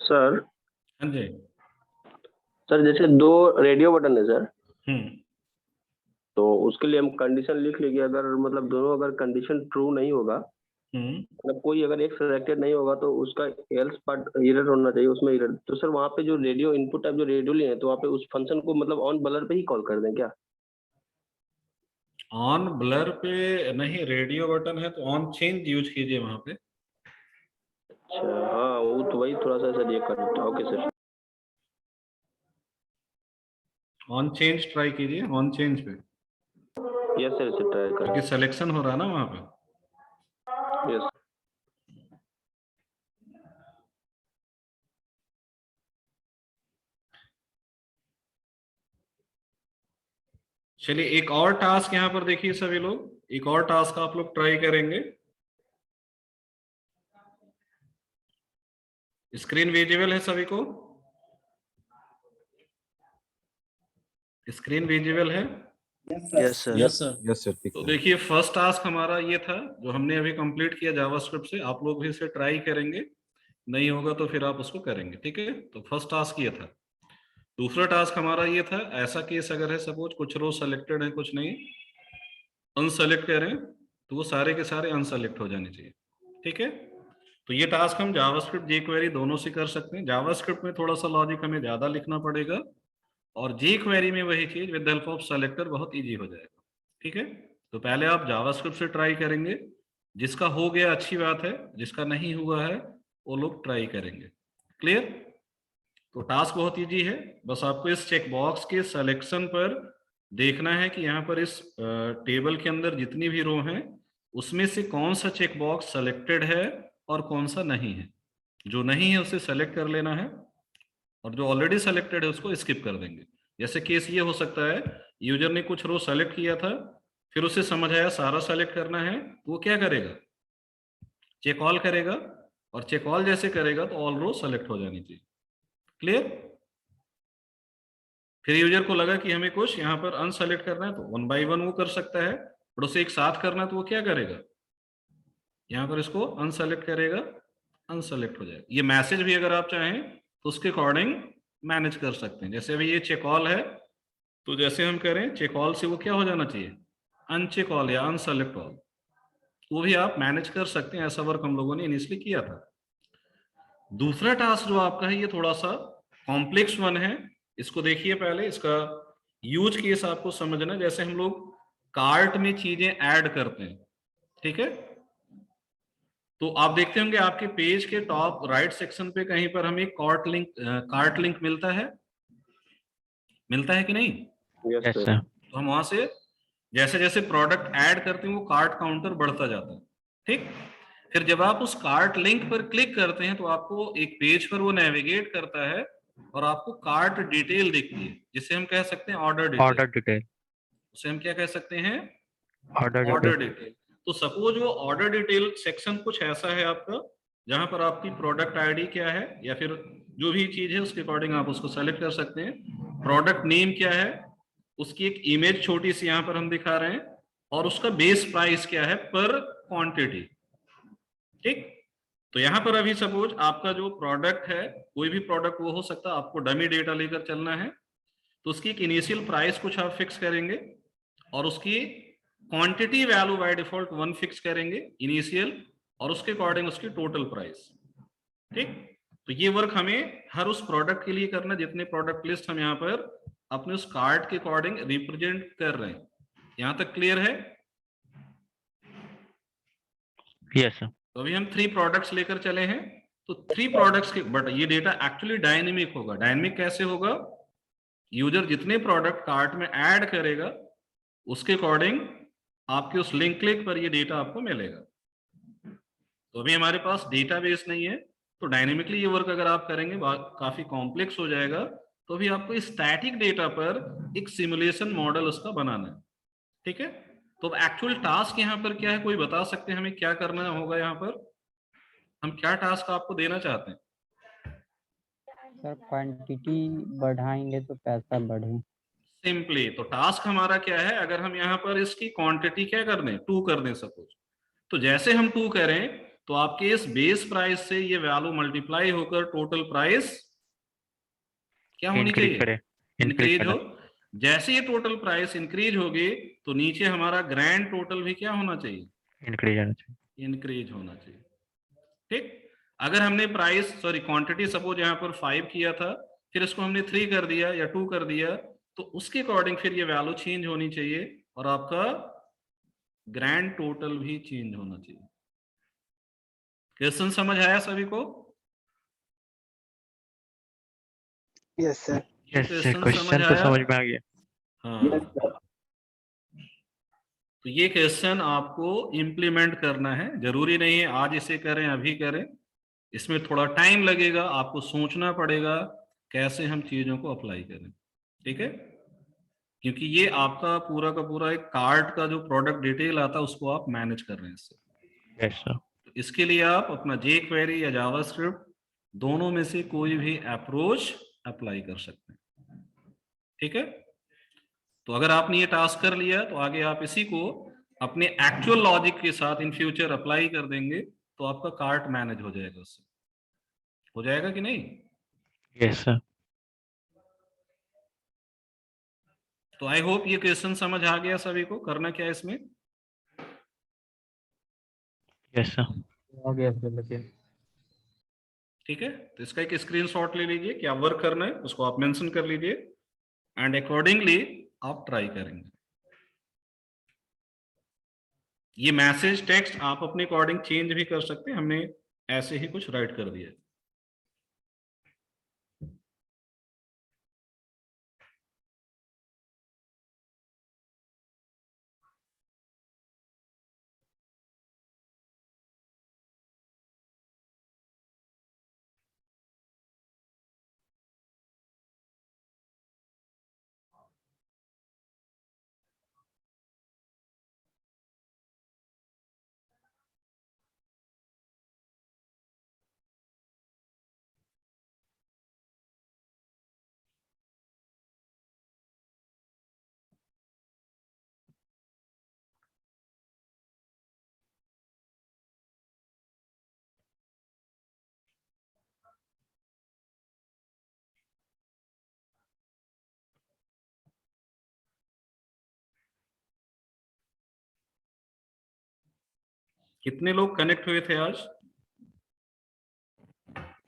सर हाँ जी। सर जैसे दो रेडियो बटन है सर, हम्म। तो उसके लिए हम कंडीशन लिख लेंगे, अगर मतलब दोनों अगर कंडीशन ट्रू नहीं होगा, मतलब कोई अगर एक सिलेक्टेड नहीं होगा तो उसका एल्स पार्ट एरर होना चाहिए, उसमें एरर। तो सर वहाँ पे जो रेडियो इनपुट टाइप जो रेडियो लिए हैं, तो वहाँ पे उस फंक्शन को मतलब ऑन ब्लर पे ही कॉल कर दें क्या? ऑन ब्लर पे नहीं, रेडियो बटन है तो ऑन चेंज यूज कीजिए वहां पे। अच्छा हाँ, वो तो वही थोड़ा सा सर ये कर देता। Okay sir. On change try कीजिए, ऑन चेंज पे, यस सर, इसे ट्राई कर। क्योंकि सिलेक्शन हो रहा है ना वहां पे। यस। चलिए एक और टास्क यहाँ पर देखिए सभी लोग, एक और टास्क आप लोग ट्राई करेंगे। स्क्रीन विजिबल है सभी को? स्क्रीन विजिबल है? Yes sir. Yes sir. Yes sir. तो देखिए फर्स्ट टास्क हमारा ये था जो हमने अभी कंप्लीट किया जावास्क्रिप्ट से। आप लोग भी इसे ट्राई करेंगे, नहीं होगा तो फिर आप उसको करेंगे, ठीक है। तो फर्स्ट टास्क ये था। दूसरा टास्क हमारा ये था, ऐसा केस अगर है सपोज कुछ रो सेलेक्टेड है कुछ नहीं, अनसेलेक्ट करें तो वो सारे के सारे अनसेलेक्ट हो जाने चाहिए, ठीक है। तो ये टास्क हम जावास्क्रिप्ट jQuery दोनों से कर सकते हैं। जावास्क्रिप्ट में थोड़ा सा लॉजिक हमें ज्यादा लिखना पड़ेगा, और jQuery में वही चीज विद हेल्प ऑफ सेलेक्टर बहुत इजी हो जाएगा, ठीक है। तो पहले आप जावास्क्रिप्ट से ट्राई करेंगे, जिसका हो गया अच्छी बात है, जिसका नहीं हुआ है वो लोग ट्राई करेंगे। क्लियर? तो टास्क बहुत इजी है, बस आपको इस चेक बॉक्स के सिलेक्शन पर देखना है कि यहाँ पर इस टेबल के अंदर जितनी भी रो हैं उसमें से कौन सा चेक बॉक्स सेलेक्टेड है और कौन सा नहीं है। जो नहीं है उसे सेलेक्ट कर लेना है, और जो ऑलरेडी सेलेक्टेड है उसको स्किप कर देंगे। जैसे केस ये हो सकता है, यूजर ने कुछ रो सेलेक्ट किया था, फिर उसे समझ आया सारा सेलेक्ट करना है, तो वो क्या करेगा, चेक ऑल करेगा, और चेक ऑल जैसे करेगा तो ऑल रो सेलेक्ट हो जानी चाहिए। क्लियर? फिर यूजर को लगा कि हमें कुछ यहाँ पर अनसेलेक्ट करना है, तो 1 बाय 1 वो कर सकता है, और उसे एक साथ करना है तो वो क्या करेगा, यहाँ पर इसको अनसेलेक्ट करेगा, अनसेलेक्ट हो जाएगा। ये मैसेज भी अगर आप चाहें तो उसके अकॉर्डिंग मैनेज कर सकते हैं। जैसे अभी ये चेक ऑल है, तो जैसे हम करें चेक ऑल से वो क्या हो जाना चाहिए, अनचेक ऑल या अनसेलेक्ट ऑल, वो भी आप मैनेज कर सकते हैं। ऐसा वर्क हम लोगों ने इनिशियली किया था। दूसरा टास्क जो आपका है ये थोड़ा सा कॉम्प्लेक्स वन है, इसको देखिए पहले, इसका यूज केस आपको समझना। जैसे हम लोग कार्ट में चीजें ऐड करते हैं, ठीक है, तो आप देखते होंगे आपके पेज के टॉप राइट सेक्शन पे कहीं पर हमें कार्ट लिंक मिलता है कि नहीं? Yes sir. तो हम वहां से जैसे जैसे प्रोडक्ट ऐड करते हैं वो कार्ट काउंटर बढ़ता जाता है, ठीक। फिर जब आप उस कार्ट लिंक पर क्लिक करते हैं तो आपको एक पेज पर वो नेविगेट करता है और आपको कार्ट डिटेल दिखती है, जिसे हम कह सकते हैं ऑर्डर डिटेल। उसे हम क्या कह सकते हैं? Order detail. तो सपोज वो ऑर्डर डिटेल सेक्शन कुछ ऐसा है आपका, जहां पर आपकी प्रोडक्ट आईडी क्या है या फिर जो भी चीज है उसके अकॉर्डिंग आप उसको सेलेक्ट कर सकते हैं। प्रोडक्ट नेम क्या है, उसकी एक इमेज छोटी सी यहाँ पर हम दिखा रहे हैं, और उसका बेस प्राइस क्या है पर क्वांटिटी, ठीक। तो यहाँ पर अभी सपोज आपका जो प्रोडक्ट है, कोई भी प्रोडक्ट वो हो सकता है, आपको डमी डेटा लेकर चलना है, तो उसकी एक इनिशियल प्राइस कुछ आप फिक्स करेंगे और उसकी quantity value by default 1 fix करेंगे इनिशियल, और उसके अकॉर्डिंग उसकी टोटल प्राइस, ठीक। तो ये वर्क हमें हर उस प्रोडक्ट के लिए करना, जितने प्रोडक्ट लिस्ट हम यहाँ पर अपने उस कार्ड के अकॉर्डिंग रिप्रेजेंट कर रहे हैं। यहाँ तक क्लियर है? Yes sir. तो अभी हम 3 प्रोडक्ट्स लेकर चले हैं, तो 3 प्रोडक्ट्स के, बट ये डेटा एक्चुअली डायनेमिक होगा। डायनेमिक कैसे होगा? यूजर जितने प्रोडक्ट कार्ट में ऐड करेगा उसके अकॉर्डिंग आपके उस लिंक क्लिक पर ये डेटा आपको मिलेगा। तो अभी हमारे पास डेटाबेस नहीं है, तो डायनेमिकली ये वर्क अगर आप करेंगे काफी कॉम्प्लेक्स हो जाएगा। तो अभी आपको स्टैटिक डेटा पर एक सिमुलेशन मॉडल उसका बनाना है, ठीक है। तो अब एक्चुअल टास्क यहाँ पर क्या है, कोई बता सकते हैं हमें क्या करना होगा? यहाँ पर हम क्या टास्क आपको देना चाहते हैं? सर क्वांटिटी बढ़ाएंगे तो पैसा बढ़े। सिंपली तो टास्क हमारा क्या है, अगर हम यहाँ पर इसकी क्वांटिटी क्या कर दें, 2 कर दें सपोज, तो जैसे हम 2 करें तो आपके इस बेस प्राइस से ये वैल्यू मल्टीप्लाई होकर टोटल प्राइस क्या होनी चाहिए? इंक्रीज हो। जैसे ये टोटल प्राइस इंक्रीज होगी तो नीचे हमारा ग्रैंड टोटल भी क्या होना चाहिए? इंक्रीज होना चाहिए, ठीक। अगर हमने प्राइस क्वांटिटी सपोज यहाँ पर 5 किया था, फिर इसको हमने 3 कर दिया या 2 कर दिया, तो उसके अकॉर्डिंग फिर ये वैल्यू चेंज होनी चाहिए और आपका ग्रैंड टोटल भी चेंज होना चाहिए। क्वेश्चन समझ आया सभी को? Yes sir. क्वेश्चन तो समझ में आ गया। हाँ, तो ये क्वेश्चन आपको इम्प्लीमेंट करना है। जरूरी नहीं है आज इसे करें, अभी करें, इसमें थोड़ा टाइम लगेगा, आपको सोचना पड़ेगा कैसे हम चीजों को अप्लाई करें, ठीक है। क्योंकि ये आपका पूरा का पूरा एक कार्ट का जो प्रोडक्ट डिटेल आता है उसको आप मैनेज कर रहे हैं इससे। Yes sir. तो इसके लिए आप अपना jQuery या जावास्क्रिप्ट दोनों में से कोई भी अप्रोच अप्लाई कर सकते हैं, ठीक है। तो अगर आपने ये टास्क कर लिया तो आगे आप इसी को अपने एक्चुअल लॉजिक के साथ इन फ्यूचर अप्लाई कर देंगे तो आपका कार्ट मैनेज हो जाएगा, उससे हो जाएगा कि नहीं? Yes sir. तो आई होप ये क्वेश्चन समझ आ गया सभी को। करना क्या है इसमें? Yes sir. हो गया सर। ठीक है, तो इसका एक स्क्रीनशॉट ले लीजिए, क्या वर्क करना है उसको आप मेंशन कर लीजिए एंड अकॉर्डिंगली आप ट्राई करेंगे। ये मैसेज टेक्स्ट आप अपने अकॉर्डिंग चेंज भी कर सकते हैं, हमने ऐसे ही कुछ राइट कर दिया। कितने लोग कनेक्ट हुए थे आज?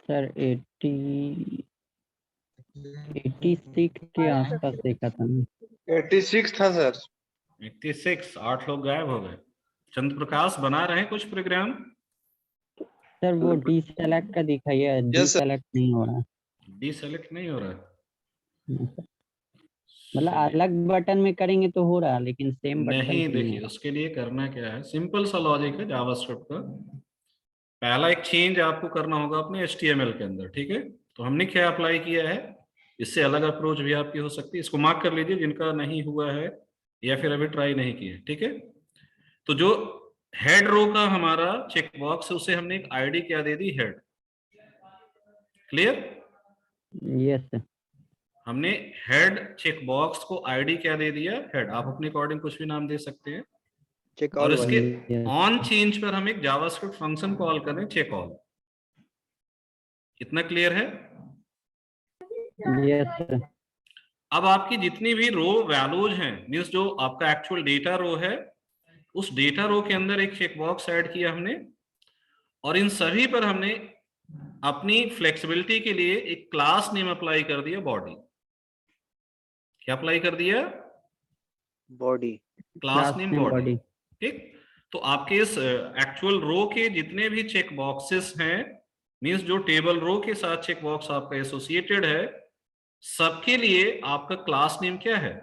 सर 86 के आसपास देखा था। 86 था सर। 86, 8 लोग गायब हो गए। चंद्र प्रकाश बना रहे हैं कुछ प्रोग्राम? सर वो डीसेलेक्ट का दिखाइए, डीसेलेक्ट नहीं हो रहा है। डीसेलेक्ट नहीं हो रहा है। मतलब अलग बटन में करेंगे तो हो रहा, लेकिन सेम बटन नहीं, पे देखिए उसके लिए करना क्या है, सिंपल सा लॉजिक है जावास्क्रिप्ट का। पहला एक चेंज आपको करना होगा अपने HTML के अंदर, ठीक है। तो हमने क्या अप्लाई किया है, इससे अलग अप्रोच भी आपकी हो सकती है, इसको मार्क कर लीजिए जिनका नहीं हुआ है या फिर अभी ट्राई नहीं किया, ठीक है। तो जो हेड रो का हमारा चेक बॉक्स है उसे हमने एक आईडी क्या दे दी, हेड। क्लियर? Yes sir. हमने हेड चेक बॉक्स को आईडी क्या दे दिया, हेड। आप अपने अकॉर्डिंग कुछ भी नाम दे सकते हैं। चेक और ऑल इसके ऑन चेंज पर हम एक जावास्क्रिप्ट फंक्शन कॉल करें, चेक ऑल। इतना क्लियर है? Yes sir. अब आपकी जितनी भी रो वैल्यूज हैं, मींस जो आपका एक्चुअल डेटा रो है, उस डेटा रो के अंदर एक चेक बॉक्स ऐड किया हमने, और इन सभी पर हमने अपनी फ्लेक्सिबिलिटी के लिए एक क्लास नेम अप्लाई कर दिया, बॉडी। क्या अप्लाई कर दिया? बॉडी। क्लास नेम बॉडी, ठीक। तो आपके इस एक्चुअल रो के जितने भी चेक बॉक्सेस हैं, मींस जो टेबल रो के साथ चेक बॉक्स आपका एसोसिएटेड है, सबके लिए आपका क्लास नेम क्या है,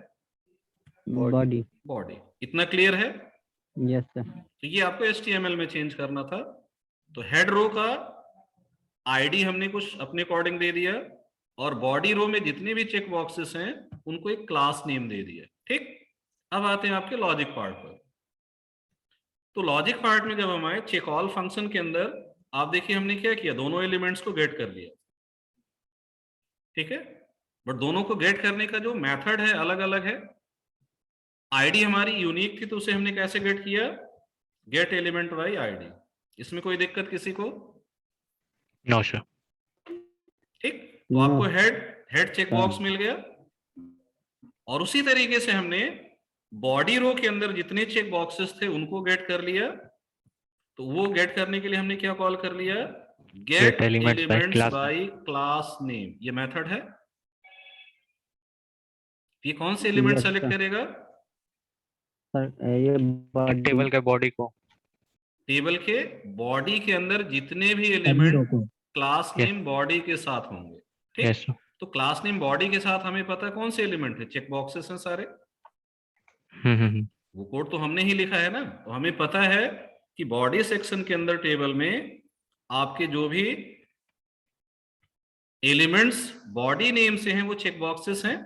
बॉडी। बॉडी। इतना क्लियर है? Yes sir. तो ये आपको HTML में चेंज करना था। तो हेड रो का आईडी हमने कुछ अपने अकॉर्डिंग दे दिया, और बॉडी रो में जितने भी चेक बॉक्सेस हैं उनको एक क्लास नेम दे दिया, ठीक। अब आते हैं आपके लॉजिक पार्ट पर। तो लॉजिक पार्ट में जब हम आए, चेक ऑल फंक्शन के अंदर आप देखिए हमने क्या किया, दोनों एलिमेंट्स को गेट कर लिया, ठीक है। बट दोनों को गेट करने का जो मेथड है अलग अलग है। आईडी हमारी यूनिक थी तो उसे हमने कैसे गेट किया, गेट एलिमेंट बाय आईडी। इसमें कोई दिक्कत किसी को? No sir. ठीक। तो आपको हेड चेक बॉक्स मिल गया, और उसी तरीके से हमने बॉडी रो के अंदर जितने चेक बॉक्सेस थे उनको गेट कर लिया। तो वो गेट करने के लिए हमने क्या कॉल कर लिया, gate elements bye class name. ये मेथड है। ये कौन से एलिमेंट सेलेक्ट करेगा सर? ये टेबल के बॉडी को, टेबल के बॉडी के अंदर जितने भी एलिमेंट क्लास नेम बॉडी के साथ होंगे, ठीक। तो क्लास नेम बॉडी के साथ हमें पता है कौन से एलिमेंट है, चेक बॉक्सेस हैं सारे। वो कोड तो हमने ही लिखा है ना, तो हमें पता है कि बॉडी सेक्शन के अंदर टेबल में आपके जो भी एलिमेंट्स बॉडी नेम से हैं वो चेक बॉक्सेस हैं।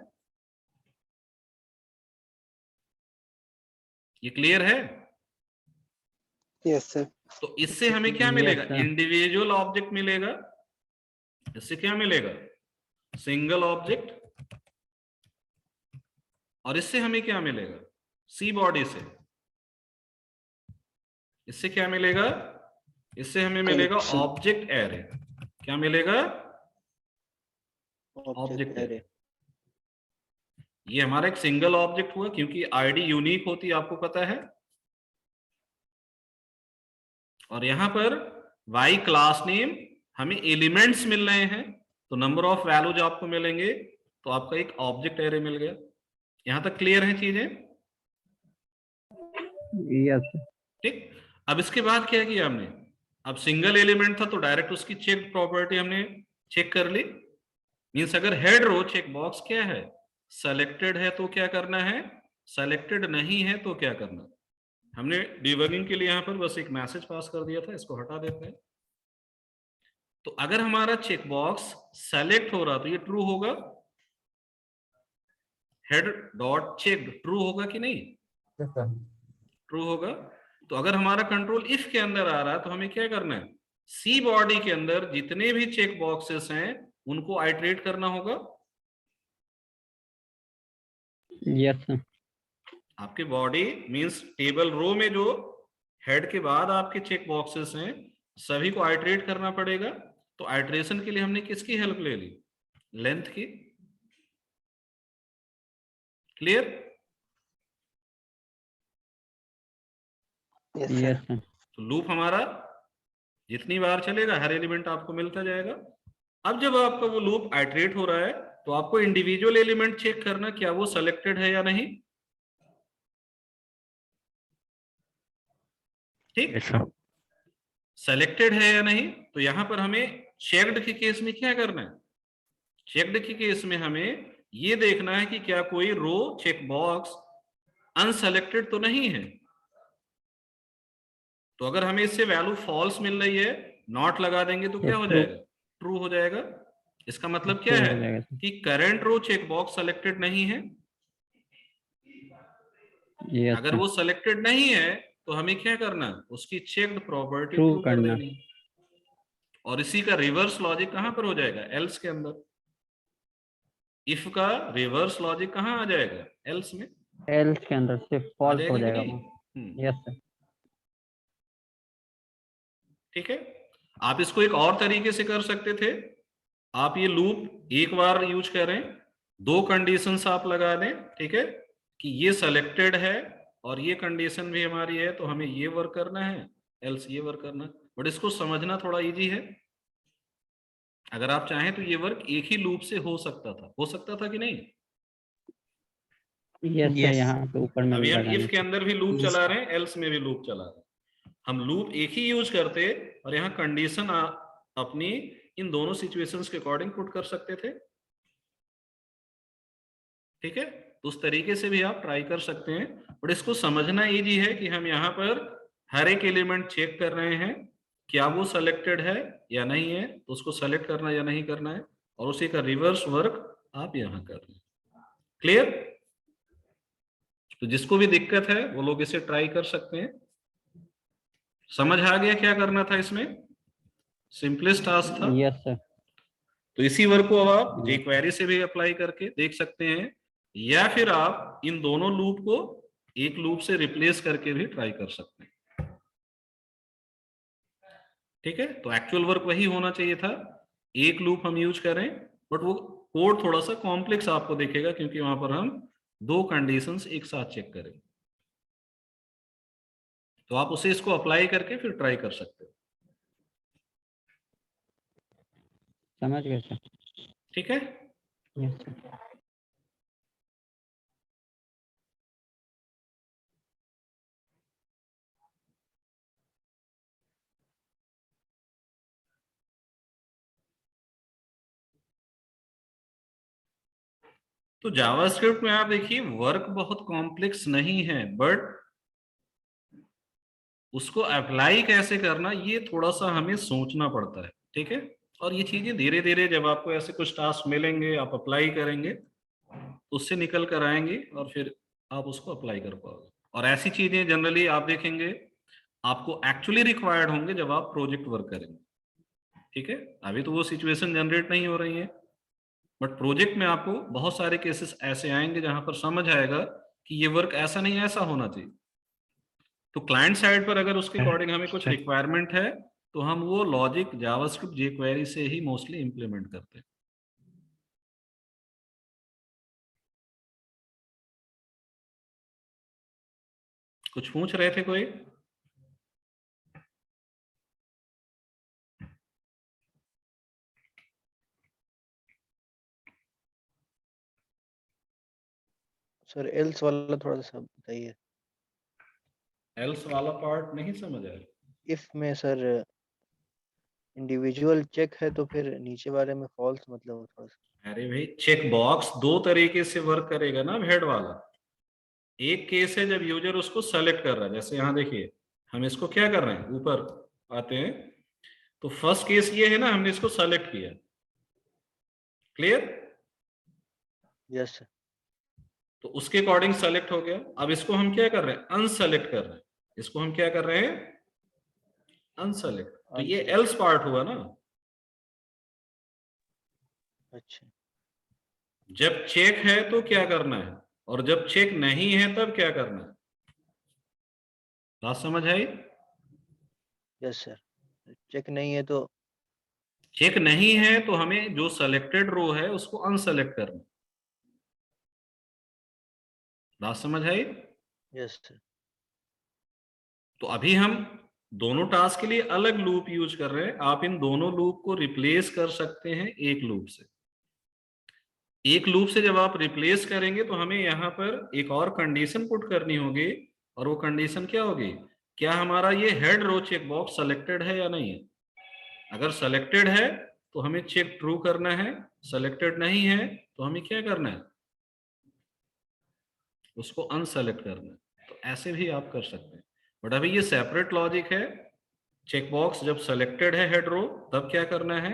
ये क्लियर है? Yes sir. तो इससे हमें क्या मिलेगा, इंडिविजुअल ऑब्जेक्ट मिलेगा। इससे क्या मिलेगा, सिंगल ऑब्जेक्ट। और इससे हमें क्या मिलेगा, सी बॉडी से। इससे क्या मिलेगा, इससे हमें मिलेगा ऑब्जेक्ट एरे। क्या मिलेगा, ऑब्जेक्ट एरे। ये हमारा एक सिंगल ऑब्जेक्ट हुआ क्योंकि आईडी यूनिक होती है, आपको पता है। और यहां पर वाई क्लास नेम, हमें एलिमेंट्स मिल रहे हैं, तो नंबर ऑफ वैल्यूज आपको मिलेंगे, तो आपका एक ऑब्जेक्ट एरे मिल गया। यहां तक क्लियर है चीजें? यस। ठीक। अब इसके बाद क्या किया हमने, अब सिंगल एलिमेंट था तो डायरेक्ट उसकी चेक प्रॉपर्टी हमने चेक कर ली। मींस अगर हेड रो चेक बॉक्स क्या है, सेलेक्टेड है तो क्या करना है, सेलेक्टेड नहीं है तो क्या करना। हमने डिबगिंग के लिए यहां पर बस एक मैसेज पास कर दिया था, इसको हटा देते हैं। तो अगर हमारा चेक बॉक्स सेलेक्ट हो रहा तो ये ट्रू होगा, हेड डॉट चेक ट्रू होगा कि नहीं, ट्रू होगा। तो अगर हमारा कंट्रोल इफ के अंदर आ रहा है तो हमें क्या करना है, सी बॉडी के अंदर जितने भी चेक बॉक्सेस हैं उनको आइटरेट करना होगा। Yes sir. आपके बॉडी मींस टेबल रो में जो हेड के बाद आपके चेक बॉक्सेस हैं सभी को आइटरेट करना पड़ेगा। तो आइटरेशन के लिए हमने किसकी हेल्प ले ली, लेंथ की। क्लियर? Yes sir. तो लूप हमारा जितनी बार चलेगा हर एलिमेंट आपको मिलता जाएगा। अब जब आपका वो लूप आइटरेट हो रहा है तो आपको इंडिविजुअल एलिमेंट चेक करना क्या वो सेलेक्टेड है या नहीं। ठीक, सेलेक्टेड है या नहीं। तो यहां पर हमें चेक्ड के केस में क्या करना है, चेक्ड के केस में हमें ये देखना है कि क्या कोई रो चेक बॉक्स अनसेलेक्टेड तो नहीं है। तो अगर हमें इससे वैल्यू फॉल्स मिल रही है, नॉट लगा देंगे तो क्या हो जाएगा, ट्रू हो जाएगा। इसका मतलब क्या है कि current row check box selected नहीं है। अगर वो सेलेक्टेड नहीं है तो हमें क्या करना, उसकी चेक्ड प्रॉपर्टी ट्रू कर देनी। और इसी का रिवर्स लॉजिक कहां पर हो जाएगा, एल्स के अंदर। इफ का रिवर्स लॉजिक कहां आ जाएगा, एल्स में, एल्स के अंदर सिर्फ फॉल्स हो जाएगा। Yes sir. ठीक है, आप इसको एक और तरीके से कर सकते थे। आप ये लूप एक बार यूज करें, दो कंडीशंस आप लगा दें, ठीक है, कि ये सेलेक्टेड है और ये कंडीशन भी हमारी है, तो हमें ये वर्क करना है, एल्स ये वर्क करना है। बट इसको समझना थोड़ा इजी है। अगर आप चाहें तो ये वर्क एक ही लूप से हो सकता था कि नहीं? यस सर, यहाँ पे ऊपर में अभी हम लगाना इफ के अंदर भी लूप चला रहे हैं, एल्स में भी लूप चला रहे हैं। हम लूप एक ही यूज करते और यहाँ कंडीशन अपनी इन दोनों सिचुएशंस के अकॉर्डिंग पुट कर सकते थे। ठीक है, तो उस तरीके से भी आप ट्राई कर सकते हैं। बट इसको समझना इजी है कि हम यहाँ पर हर एक एलिमेंट चेक कर रहे हैं, क्या वो सेलेक्टेड है या नहीं है, तो उसको सेलेक्ट करना या नहीं करना है, और उसी का रिवर्स वर्क आप यहाँ कर रहे हैं। क्लियर? तो जिसको भी दिक्कत है वो लोग इसे ट्राई कर सकते हैं। समझ आ गया क्या करना था इसमें? सिंपलेस्ट टास्क था। Yes sir. तो इसी वर्क को अब आप jQuery से भी अप्लाई करके देख सकते हैं, या फिर आप इन दोनों लूप को एक लूप से रिप्लेस करके भी ट्राई कर सकते हैं। ठीक है, तो एक्चुअल वर्क वही होना चाहिए था, एक लूप हम यूज करें, बट वो कोड थोड़ा सा कॉम्प्लेक्स आपको दिखेगा क्योंकि वहां पर हम दो कंडीशंस एक साथ चेक करें। तो आप उसे इसको अप्लाई करके फिर ट्राई कर सकते हो। समझ गए सर। ठीक है, यस सर। तो जावास्क्रिप्ट में आप देखिए वर्क बहुत कॉम्प्लेक्स नहीं है, बट उसको अप्लाई कैसे करना ये थोड़ा सा हमें सोचना पड़ता है। ठीक है, और ये चीजें धीरे धीरे जब आपको ऐसे कुछ टास्क मिलेंगे, आप अप्लाई करेंगे, उससे निकल कर आएंगे और फिर आप उसको अप्लाई कर पाओगे। और ऐसी चीजें जनरली आप देखेंगे आपको एक्चुअली रिक्वायर्ड होंगे जब आप प्रोजेक्ट वर्क करेंगे। ठीक है, अभी तो वो सिचुएशन जनरेट नहीं हो रही है, बट प्रोजेक्ट में आपको बहुत सारे केसेस ऐसे आएंगे जहां पर समझ आएगा कि ये वर्क ऐसा नहीं ऐसा होना चाहिए। तो क्लाइंट साइड पर अगर उसके अकॉर्डिंग हमें कुछ रिक्वायरमेंट है तो हम वो लॉजिक जावास्क्रिप्ट jQuery से ही मोस्टली इंप्लीमेंट करते हैं। कुछ पूछ रहे थे कोई? सर एल्स वाला थोड़ा सा बताइए। एल्स वाला पार्ट नहीं समझ आया। इफ में सर इंडिविजुअल चेक है तो फिर नीचे वाले में फॉल्स, मतलब थोड़ा सा। अरे भाई, चेक बॉक्स दो तरीके से वर्क करेगा ना हेड वाला। एक केस है जब यूजर उसको सेलेक्ट कर रहा है, जैसे यहाँ देखिए हम इसको क्या कर रहे हैं, ऊपर आते हैं, तो फर्स्ट केस ये है ना, हमने इसको सेलेक्ट किया। क्लियर? Yes sir. तो उसके अकॉर्डिंग सेलेक्ट हो गया। अब इसको हम क्या कर रहे हैं, अनसेलेक्ट कर रहे हैं। इसको हम क्या कर रहे हैं, अनसेलेक्ट। तो ये एल्स पार्ट हुआ ना। अच्छा, जब चेक है तो क्या करना है, और जब चेक नहीं है तब क्या करना है। बात समझ आई? Yes sir. चेक नहीं है तो, चेक नहीं है तो हमें जो सेलेक्टेड रो है उसको अनसेलेक्ट करना। बात समझ आई? Yes sir. तो अभी हम दोनों टास्क के लिए अलग लूप यूज कर रहे हैं। आप इन दोनों लूप को रिप्लेस कर सकते हैं एक लूप से। एक लूप से जब आप रिप्लेस करेंगे तो हमें यहाँ पर एक और कंडीशन पुट करनी होगी, और वो कंडीशन क्या होगी, क्या हमारा ये head row check box selected है या नहीं है। अगर सेलेक्टेड है तो हमें चेक ट्रू करना है, सेलेक्टेड नहीं है तो हमें क्या करना है, उसको अनसेलेक्ट करना है। तो ऐसे भी आप कर सकते हैं, बट अभी ये सेपरेट लॉजिक है। चेक बॉक्स जब सेलेक्टेड है हेड रो तब क्या करना है,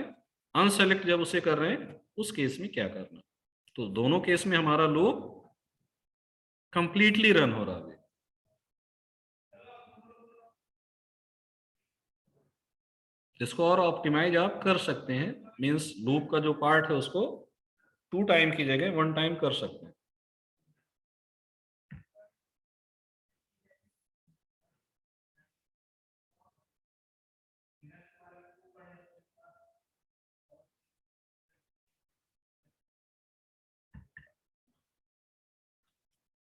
अनसेलेक्ट जब उसे कर रहे हैं उस केस में क्या करना है। तो दोनों केस में हमारा लूप कंप्लीटली रन हो रहा है। इसको और ऑप्टिमाइज आप कर सकते हैं, मींस लूप का जो पार्ट है उसको 2 टाइम की जगह 1 टाइम कर सकते हैं।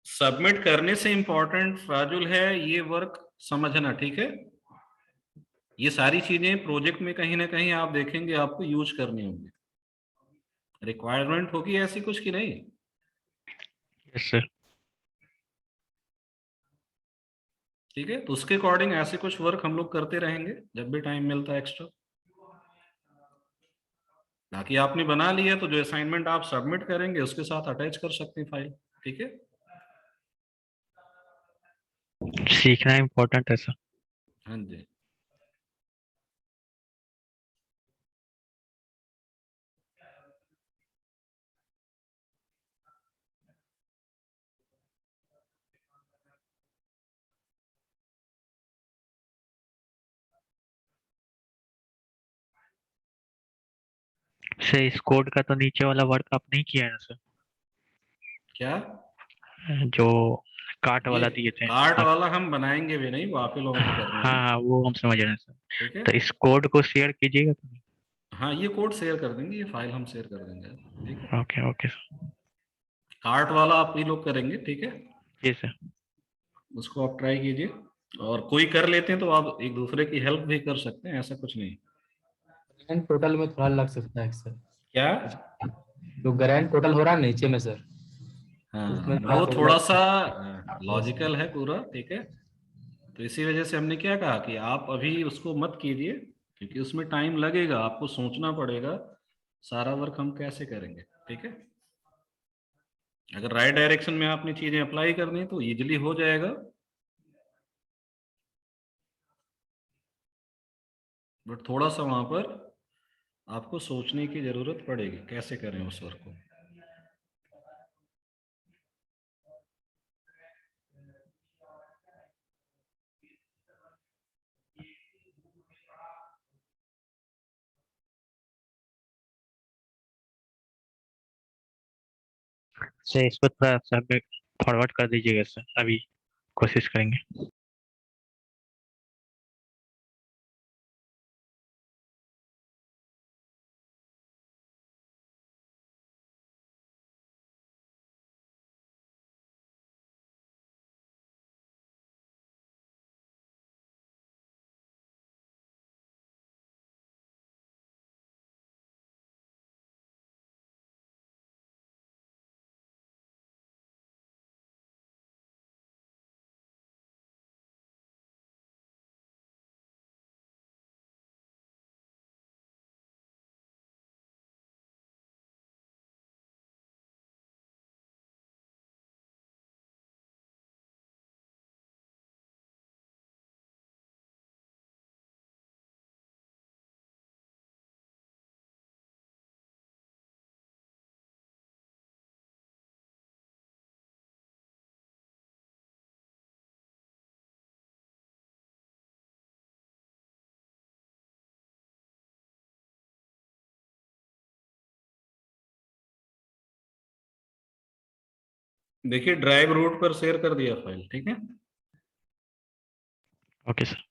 सबमिट करने से इंपॉर्टेंट फाजुल है ये वर्क समझना, ठीक है। ये सारी चीजें प्रोजेक्ट में कहीं ना कहीं आप देखेंगे आपको यूज करनी होंगी, रिक्वायरमेंट होगी ऐसी कुछ की नहीं। Yes sir. ठीक है, तो उसके अकॉर्डिंग ऐसे कुछ वर्क हम लोग करते रहेंगे जब भी टाइम मिलता है एक्स्ट्रा। बाकी आपने बना लिया तो जो असाइनमेंट आप सबमिट करेंगे उसके साथ अटैच कर सकते हैं फाइल, ठीक है। सीखना इम्पोर्टेंट है सर। हाँ जी। सर इस कोड का तो नीचे वाला वर्क आप नहीं किया है ना सर, क्या जो कार्ट ये वाला दिए थे। कार्ड हाँ वाला हम बनाएंगे भी नहीं, वो आप ही लोगों को करना है, हाँ, वो हम समझ रहे हैं सर। ठीक है। तो इस कोड को शेयर कीजिएगा। हाँ ये कोड शेयर कर देंगे, ये फाइल हम शेयर कर देंगे, ठीक है। Okay okay sir. कार्ड वाला आप ही लोग करेंगे, ठीक है। जी सर। उसको आप ट्राई कीजिए, और कोई कर लेते हैं तो आप एक दूसरे की हेल्प भी कर सकते हैं, ऐसा कुछ नहीं। ग्रैंड टोटल में थोड़ा लग सकता है सर, क्या जो ग्रैंड टोटल हो रहा है नीचे में सर, हाँ, उसमें वो तो थोड़ा लग सा सकता लॉजिकल है पूरा, ठीक है। तो इसी वजह से हमने क्या कहा कि आप अभी उसको मत कीजिए, क्योंकि उसमें टाइम लगेगा, आपको सोचना पड़ेगा सारा वर्क हम कैसे करेंगे, ठीक है। अगर राइट डायरेक्शन में आपने चीजें अप्लाई करनी तो इजीली हो जाएगा, बट थोड़ा सा वहां पर आपको सोचने की जरूरत पड़ेगी कैसे करें उस वर्क को। सर इसको थोड़ा सा फॉरवर्ड कर दीजिएगा सर, अभी कोशिश करेंगे। देखिए ड्राइव रूट पर शेयर कर दिया फाइल, ठीक है। Okay sir.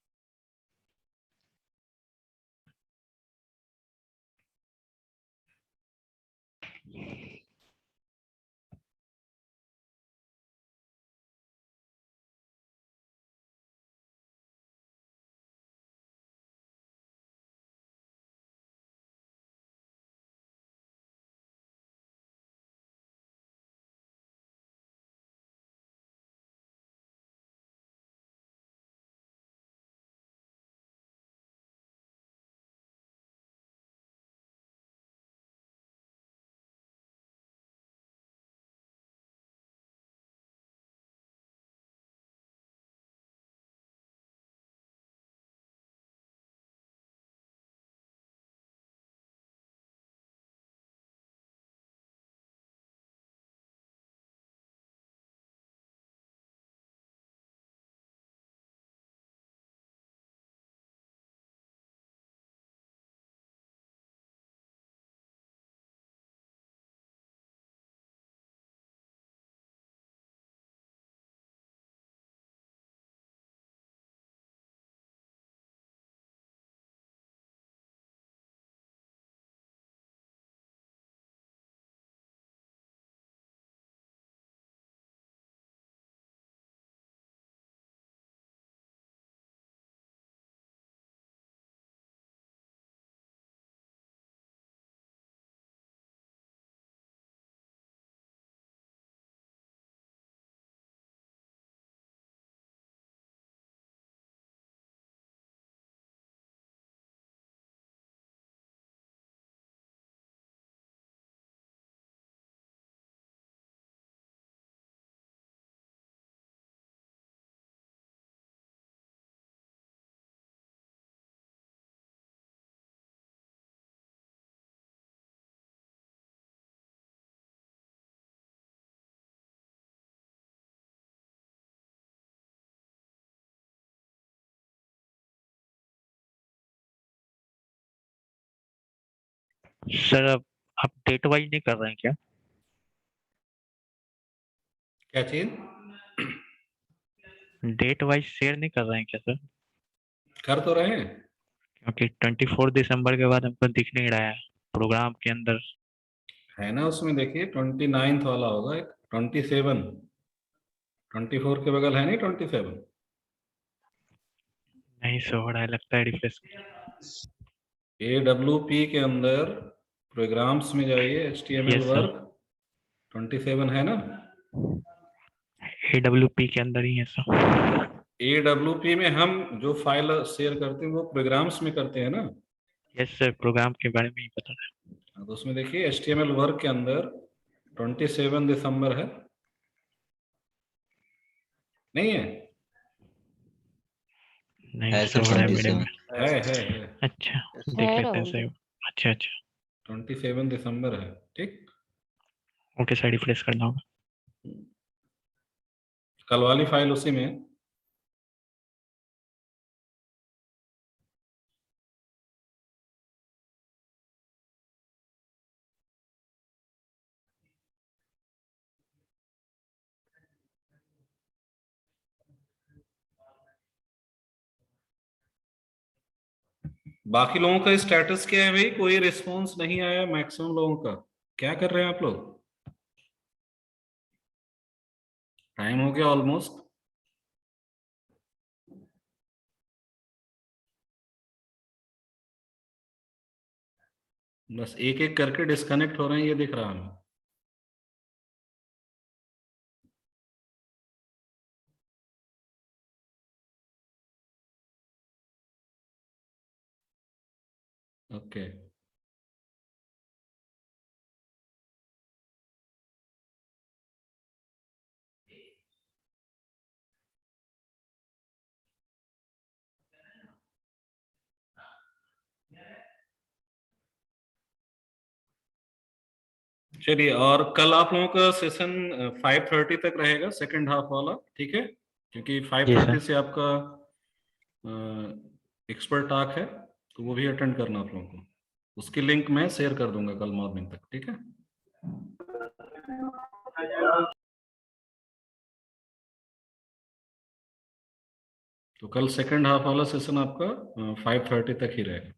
सर अब आप डेट वाइज नहीं कर रहे हैं क्या? क्या चीज? डेट वाइज शेयर नहीं कर रहे हैं क्या सर? कर तो रहे हैं। क्योंकि 24 दिसंबर के बाद हमको दिख नहीं रहा है प्रोग्राम के अंदर। है ना उसमें, देखिए 29 वाला होगा एक, 27, 24 के बगल है नहीं 27। नहीं शो हो रहा है, लगता है रिफ्रेश। AWP के अंदर प्रोग्राम्स में जाइए, HTML Yes, sir. वर्क 27 है ना। AWP के अंदर ही है सर। AWP में हम जो फाइल शेयर करते हैं वो प्रोग्राम्स में करते हैं ना। यस सर, प्रोग्राम के बारे में ही पता है। तो उसमें देखिए HTML वर्क के अंदर 27 दिसंबर है, नहीं है? नहीं शो हो रहा है मेरे में। है। अच्छा देख लेते हैं सर। अच्छा 27 दिसंबर है, ठीक। ओके सर, रिफ्रेश करना होगा। कल वाली फाइल उसी में है। बाकी लोगों का स्टेटस क्या है भाई? कोई रिस्पॉन्स नहीं आया मैक्सिमम लोगों का। क्या कर रहे हैं आप लोग? टाइम हो गया ऑलमोस्ट। बस एक एक करके डिस्कनेक्ट हो रहे हैं, ये दिख रहा है। ओके। चलिए, और कल आप लोगों का सेशन 5:30 तक रहेगा, सेकंड हाफ वाला, ठीक है? क्योंकि 5:30 से आपका एक्सपर्ट टॉक है, तो वो भी अटेंड करना आप लोगों को। उसकी लिंक मैं शेयर कर दूंगा कल मॉर्निंग तक, ठीक है? तो कल सेकंड हाफ वाला सेशन आपका 5:30 तक ही रहेगा।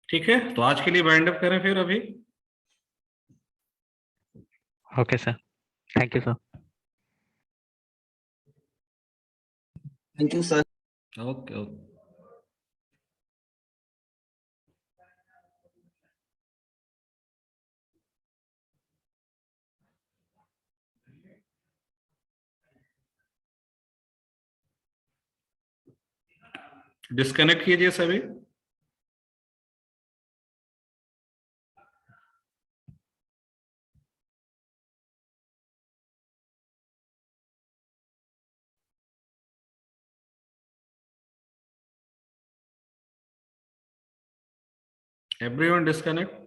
ठीक है, तो आज के लिए वाइंड अप करें फिर अभी। Okay sir, thank you sir. Thank you sir. Okay. Disconnect कीजिए सभी। Everyone disconnect.